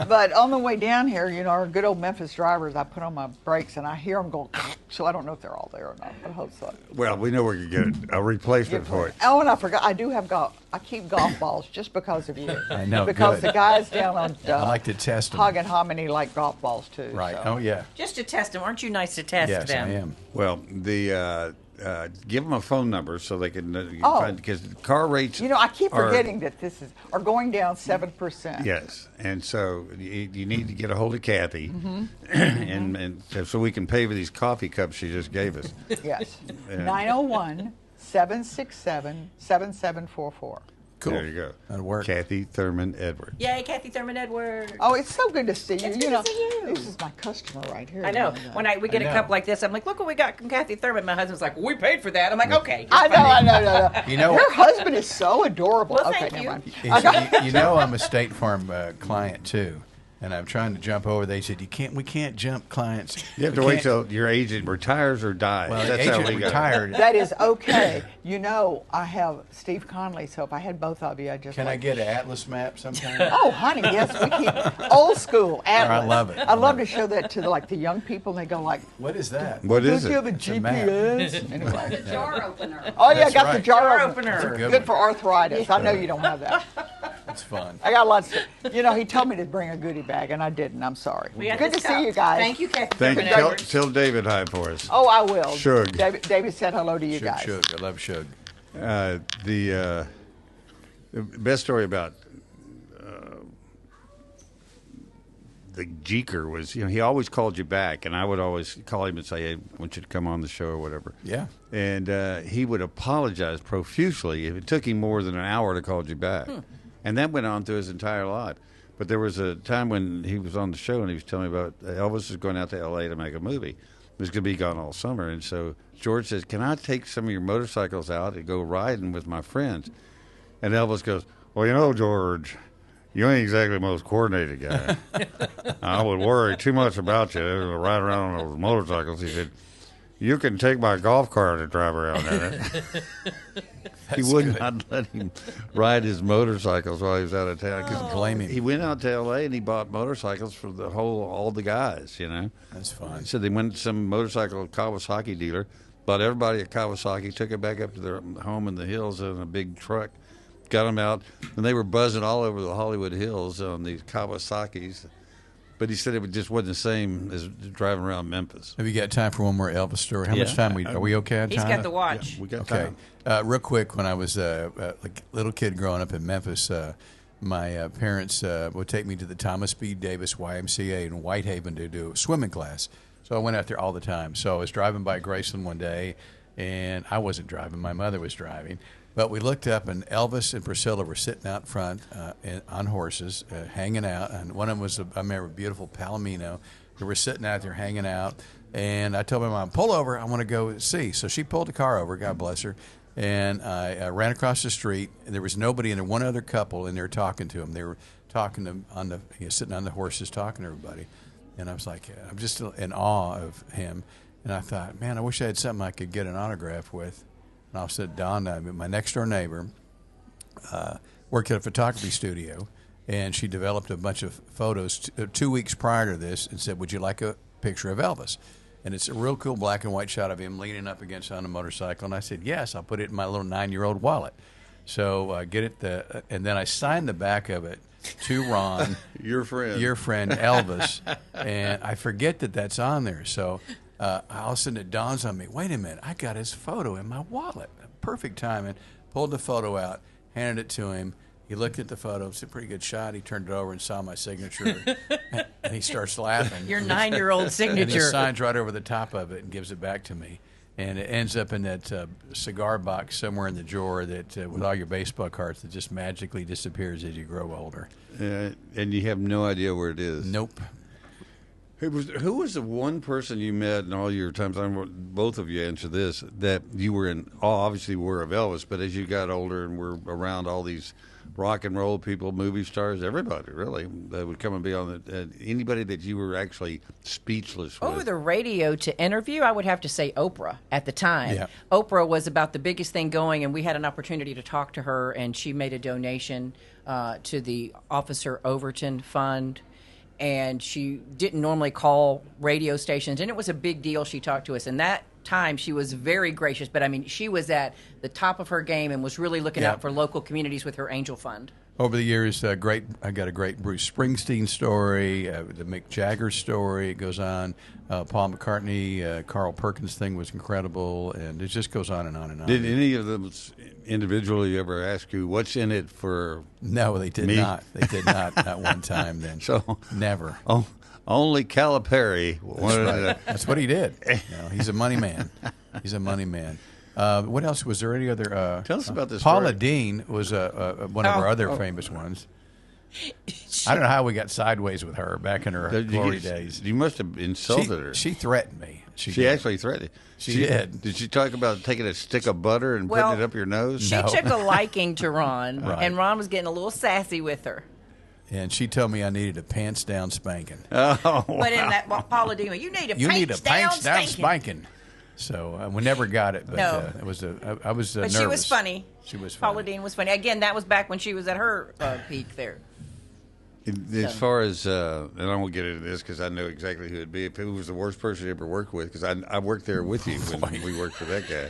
But on the way down here, you know, our good old Memphis drivers, I put on my brakes and I hear them go, so I don't know if they're all there or not. I hope so. Well, we know we can get a replacement for it. Oh, and I forgot, I do have golf. I keep golf balls just because of you. I know, Because good. the guys down on I like to test them. Hog and Hominy like golf balls too. Right. So. Oh, yeah. just to test them. Aren't you nice to test Yes, them? I am. Well, give them a phone number so they can Oh. find, because car rates. You know, I keep are- forgetting that are going down 7%. Yes, and so you need to get a hold of Kathy, Mm-hmm. and so we can pay for these coffee cups she just gave us. Yes. Yeah. 901-767-7744. Cool. There you go. That'll work. Kathy Thurman Edwards. Yay, Kathy Thurman Edwards. Oh, it's so good to see you. It's you good know, to see you. This is my customer right here. I know. When we get I a know. cup like this, I'm like, look what we got from Kathy Thurman. My husband's like, well, we paid for that. I'm like, okay. I know. You know- Your husband is so adorable. Well, okay, thank never you. mind. You know I'm a State Farm client, too. and I'm trying to jump over. They said, we can't jump clients. You have to wait till your agent retires or dies. Well, That's the how agent we got retired. That is okay. I have Steve Conley, so if I had both of you, Can I get an Atlas map sometime? Oh, honey, yes, we keep old school Atlas. I love it. I love to show that to the young people, and they go like, "What is that? What is it? You have a It's a map. GPS." Anyway. The jar opener. Oh yeah, That's I got right. the jar Jar opener. opener. Good for arthritis. I know you don't have that. That's fun. I got lots. He told me to bring a goodie bag, and I didn't. I'm sorry. We got Good to this see cup. you guys. Thank you, Kathy. Thank you. Thurman. Tell David hi for us. Oh, I will. Shug. David said hello to you guys. Shug. I love Shug. The best story about the Jeeker was, he always called you back, and I would always call him and say, hey, I want you to come on the show or whatever. Yeah. And he would apologize profusely if it took him more than an hour to call you back. And that went on through his entire life. But there was a time when he was on the show and he was telling me about Elvis is going out to L.A. to make a movie. He was going to be gone all summer. And so George says, can I take some of your motorcycles out and go riding with my friends? And Elvis goes, well, George, you ain't exactly the most coordinated guy. I would worry too much about you riding around on those motorcycles. He said, you can take my golf cart and drive around in it. He would not let him ride his motorcycles while he was out of town. Couldn't blame him. He went out to L.A. and he bought motorcycles for all the guys, That's fun. He said they went to some motorcycle Kawasaki dealer, bought everybody a Kawasaki, took it back up to their home in the hills in a big truck, got them out, and they were buzzing all over the Hollywood Hills on these Kawasaki's. But he said it just wasn't the same as driving around Memphis. Have you got time for one more Elvis story? How much time are we okay on time? He's got the watch. Yeah, we got Okay. time. Real quick, when I was a little kid growing up in Memphis, my parents would take me to the Thomas B. Davis YMCA in Whitehaven to do a swimming class. So I went out there all the time. So I was driving by Graceland one day, and I wasn't driving. My mother was driving. But we looked up, and Elvis and Priscilla were sitting out front on horses, hanging out. And one of them was, I remember, a beautiful Palomino. They were sitting out there hanging out. And I told my mom, pull over, I want to go see. So she pulled the car over, God bless her. And I ran across the street. And there was nobody in there, one other couple, and they were talking to him. They were talking to sitting on the horses, talking to everybody. And I was like, I'm just in awe of him. And I thought, man, I wish I had something I could get an autograph with. And all of a sudden, Dawn, my next-door neighbor, worked at a photography studio, and she developed a bunch of photos 2 weeks prior to this and said, would you like a picture of Elvis? And it's a real cool black and white shot of him leaning up against on a motorcycle. And I said, yes, I'll put it in my little 9-year-old wallet. So get it, and then I signed the back of it to Ron. Your friend. Your friend, Elvis. And I forget that that's on there. So all of a sudden it dawns on me, wait a minute, I got his photo in my wallet. Perfect timing. Pulled the photo out, handed it to him. He looked at the photo. It's a pretty good shot. He turned it over and saw my signature. And he starts laughing. Your 9-year-old signature. And he signs right over the top of it and gives it back to me. And it ends up in that cigar box somewhere in the drawer that with all your baseball cards that just magically disappears as you grow older. And you have no idea where it is. Nope. Who was the one person you met in all your times? I want both of you answer this. That you were in awe, obviously, were of Elvis, but as you got older and were around all these rock and roll people, movie stars, everybody really that would come and be on the anybody that you were actually speechless with. Over the radio to interview, I would have to say Oprah at the time. Yeah. Oprah was about the biggest thing going, and we had an opportunity to talk to her, and she made a donation to the Officer Overton Fund. And she didn't normally call radio stations, and it was a big deal. She talked to us, and that time she was very gracious. But I mean, she was at the top of her game and was really looking out for local communities with her Angel Fund. Over the years, I got a great Bruce Springsteen story, the Mick Jagger story. It goes on. Paul McCartney, Carl Perkins thing was incredible, and it just goes on and on and on. Did any of them individually ever ask you what's in it for? No, they did not. They did not. Not one time. Then so never. Oh, only Calipari. That's right. That's what he did. He's a money man. He's a money man. What else? Was there any other? Tell us about this. Paula story. Dean was one of our other famous ones. I don't know how we got sideways with her back in her glory days. You must have insulted her. She threatened me. She actually threatened. She did. Did she talk about taking a stick of butter and putting it up your nose? She took a liking to Ron, Right. and Ron was getting a little sassy with her. And she told me I needed a pants down spanking. Oh, wow. But in that Paula Dean, you need a pants down spanking. So we never got it, but No. it was I was But nervous. she was funny. She was funny. Paula Dean was funny. Again, that was back when she was at her peak there. As far as, and I won't get into this because I know exactly who it'd be. If it was the worst person you ever worked with, because I worked there with you when we worked for that guy.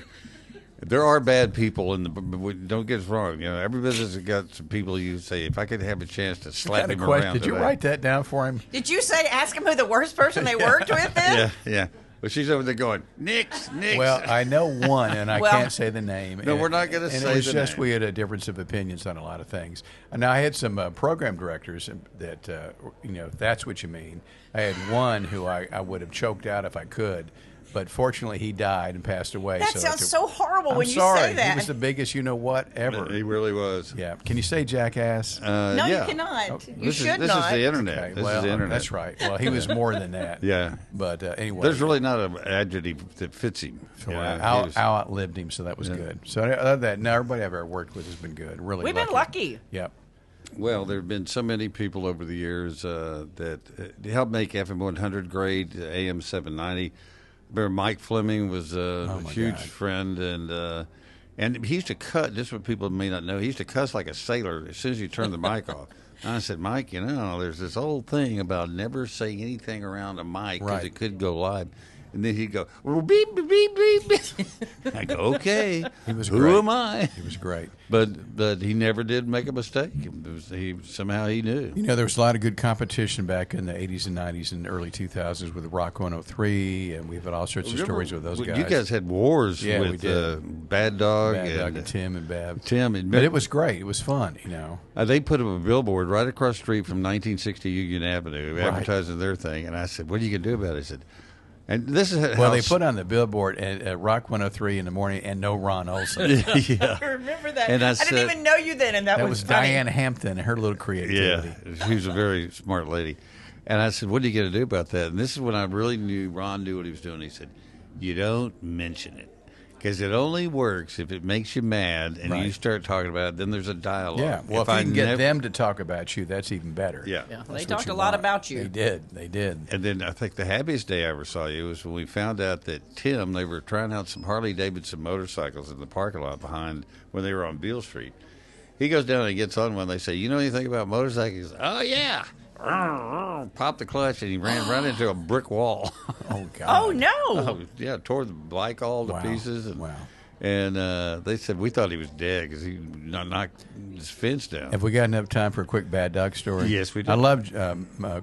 There are bad people don't get us wrong. You know, every business has got some people you say, if I could have a chance to slap him around. Did you write that down for him? Did you say ask him who the worst person they worked with is? Yeah. Well, she's over there going, Nix. Well, I know one, and I can't say the name. No, we're not going to say the name. And it was just we had a difference of opinions on a lot of things. And now I had some program directors that, if that's what you mean. I had one who I would have choked out if I could. But fortunately, he died and passed away. That sounds so horrible when you sorry. say that. He was the biggest you-know-what ever. He really was. Yeah. Can you say jackass? No, you cannot. Okay. You should not. This is the internet. Okay, This is the internet. That's right. Well, he was more than that. Yeah. But anyway. There's really not an adjective that fits him. So I outlived him, so that was good. So other than that, no, everybody I've ever worked with has been good. Really, We've been lucky. Yep. Well, there have been so many people over the years that helped make FM 100 great, AM 790. Remember Mike Fleming was a huge friend, and he used to cut, just what people may not know, he used to cuss like a sailor as soon as you turn the mic off. And I said, Mike, there's this old thing about never saying anything around a mic because it could go live. And then he'd go, beep, beep, beep, beep. I go, okay. He was Who great. am I? He was great. But he never did make a mistake. Somehow he knew. There was a lot of good competition back in the 80s and 90s and early 2000s with Rock 103, and we've had all sorts of stories with those guys. You guys had wars with Bad Dog. And Tim and Bab. But it was great. It was fun, They put up a billboard right across the street from 1960 Union Avenue advertising their thing. And I said, what are you going to do about it? I said, and this is well, they put on the billboard at Rock 103 in the morning and no Ron Olson. Yeah. I remember that. And I didn't even know you then, and that was funny. Diane Hampton and her little creativity. Yeah, she was a very smart lady. And I said, what are you going to do about that? And this is when I really knew Ron knew what he was doing. He said, you don't mention it. Because it only works if it makes you mad and you start talking about it, then there's a dialogue. Yeah, well, if you can get them to talk about you, that's even better. Yeah. They talked a lot about you. They did. And then I think the happiest day I ever saw you was when we found out that Tim, they were trying out some Harley-Davidson motorcycles in the parking lot behind when they were on Beale Street. He goes down and gets on one. They say, you know anything about motorcycles? Oh, yeah. Popped the clutch and he ran right into a brick wall. Oh, God. Oh, no. Oh, yeah, tore the bike all to pieces. And, and they said we thought he was dead because he knocked his fence down. Have we got enough time for a quick bad dog story? Yes, we do. I loved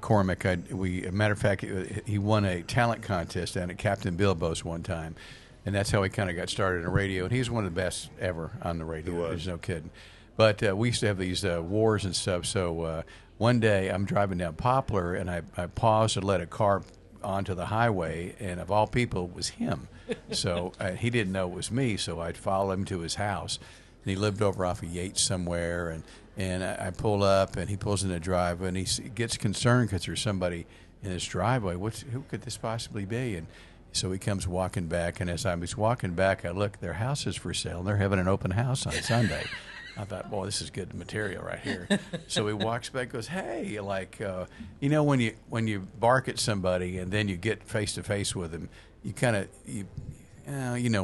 Cormac. Matter of fact, he won a talent contest down at Captain Bilbo's one time. And that's how he kind of got started in radio. And he was one of the best ever on the radio. There's no kidding. But we used to have these wars and stuff. So one day I'm driving down Poplar, and I paused to let a car onto the highway, and of all people, it was him. So he didn't know it was me, so I'd follow him to his house. And he lived over off of Yates somewhere, and I pull up, and he pulls in the driveway, and he gets concerned because there's somebody in his driveway. Who could this possibly be? And so he comes walking back, and as I was walking back, I look, their house is for sale, and they're having an open house on Sunday. I thought, boy, this is good material right here. So he walks back, goes, hey, when you bark at somebody and then you get face to face with them, you kind of,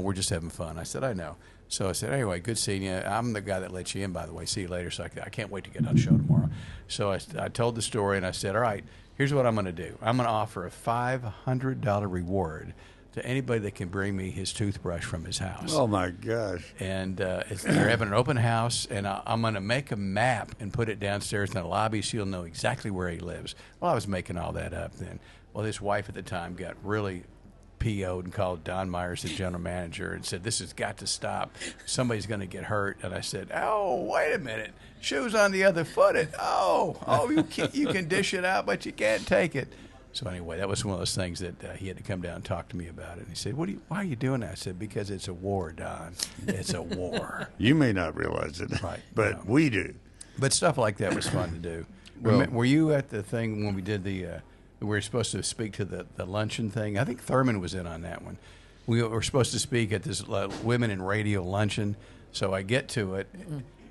we're just having fun. I said, I know. So I said, anyway, good seeing you. I'm the guy that let you in, by the way. See you later. So I can't wait to get on the show tomorrow. So I told the story, and I said, all right, here's what I'm going to do. I'm going to offer a $500 reward to anybody that can bring me his toothbrush from his house. Oh, my gosh. And they're having an open house, and I'm going to make a map and put it downstairs in the lobby so you'll know exactly where he lives. Well, I was making all that up then. Well, his wife at the time got really PO'd and called Don Myers, the general manager, and said, this has got to stop. Somebody's going to get hurt. And I said, oh, wait a minute. Shoes on the other foot. You can dish it out, but you can't take it. So anyway, that was one of those things that he had to come down and talk to me about it. And he said, why are you doing that? I said, because it's a war, Don. It's a war. You may not realize it, right? But we do. But stuff like that was fun to do. Well, were you at the thing when we did we were supposed to speak to the luncheon thing? I think Thurman was in on that one. We were supposed to speak at this Women in Radio luncheon. So I get to it.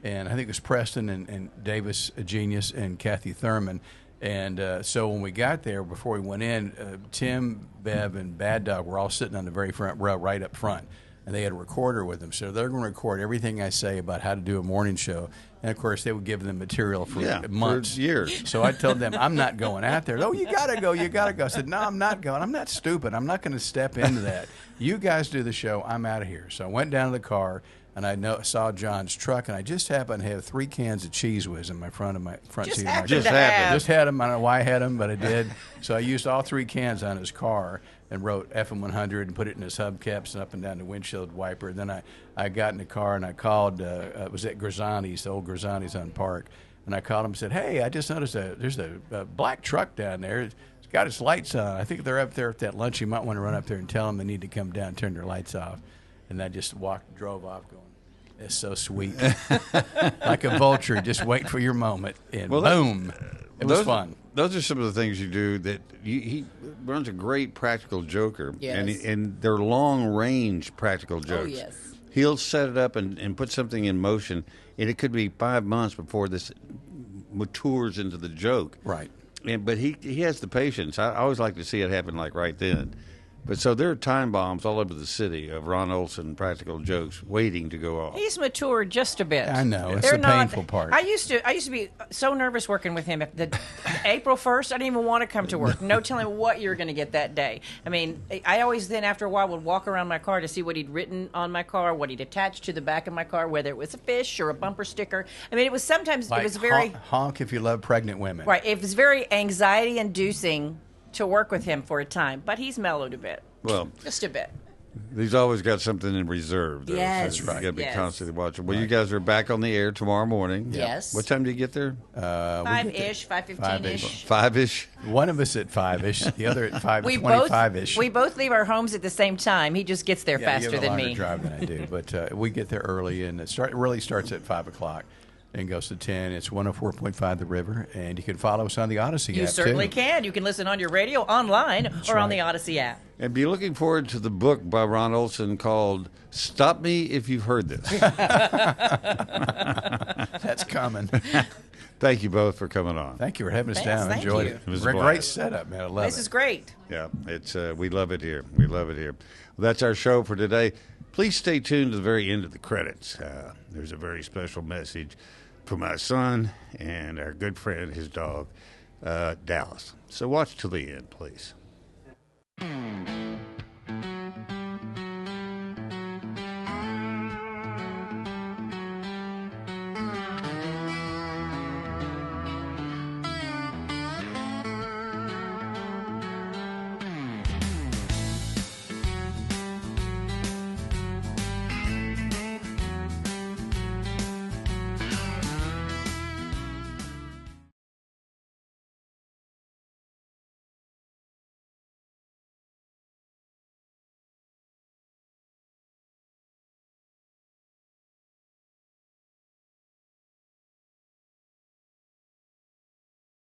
and I think it was Preston and Davis, a genius, and Kathy Thurman. And so when we got there, before we went in, Tim, Bev, and Bad Dog were all sitting on the very front row, right up front. And they had a recorder with them. So they're going to record everything I say about how to do a morning show. And, of course, they would give them material for months. For years. So I told them, I'm not going out there. Oh, you got to go. You got to go. I said, no, I'm not going. I'm not stupid. I'm not going to step into that. You guys do the show. I'm out of here. So I went down to the car, and I saw John's truck, and I just happened to have 3 cans of Cheese Whiz in my front seat of my car. Just happened. Just had them. I don't know why I had them, but I did. So I used all 3 cans on his car and wrote FM 100 and put it in his hubcaps and up and down the windshield wiper. Then I got in the car and I called, it was at Grisani's, the old Grisani's on Park, and I called him and said, hey, I just noticed there's a black truck down there. It's got its lights on. I think they're up there at that lunch. You might want to run up there and tell them they need to come down and turn their lights off. And I just drove off going, it's so sweet. Like a vulture, just wait for your moment. And boom. It was fun. Those are some of the things you do that he runs a great practical joker. Yes. And they're long-range practical jokes. Oh, yes. He'll set it up and put something in motion, and it could be 5 months before this matures into the joke. Right. But he has the patience. I always like to see it happen like right then. But so there are time bombs all over the city of Ron Olson practical jokes waiting to go off. He's matured just a bit. I know. It's the painful part. I used to be so nervous working with him. The April 1st, I didn't even want to come to work. No telling what you were going to get that day. I mean, I always then, after a while, would walk around my car to see what he'd written on my car, what he'd attached to the back of my car, whether it was a fish or a bumper sticker. I mean, it was sometimes, like it was very... honk if you love pregnant women. Right. It was very anxiety-inducing to work with him for a time, but he's mellowed a bit. Well, just a bit. He's always got something in reserve, though. Yes, so you got to be yes. constantly watching. Well, you guys are back on the air tomorrow morning. Yes. What time do you get there? 5-ish, 5:15-ish. 5-ish. One of us at 5-ish, the other at 5:25-ish. We both leave our homes at the same time. He just gets there faster than me. You have a longer drive than I do, but we get there early, and it really starts at 5 o'clock. And goes to 10. It's 104.5 The River, and you can follow us on the Odyssey app, You certainly too. can. You can listen on your radio, online, or on the Odyssey app. And be looking forward to the book by Ron Olson called Stop Me If You've Heard This. That's coming. Thank you both for coming on. Thank you for having us down. I thank enjoyed you. it. It was a great setup, man. I love it. This is great. Yeah, it's we love it here. We love it here. Well, that's our show for today. Please stay tuned to the very end of the credits. There's a very special message for my son and our good friend, his dog, Dallas. So watch till the end, please.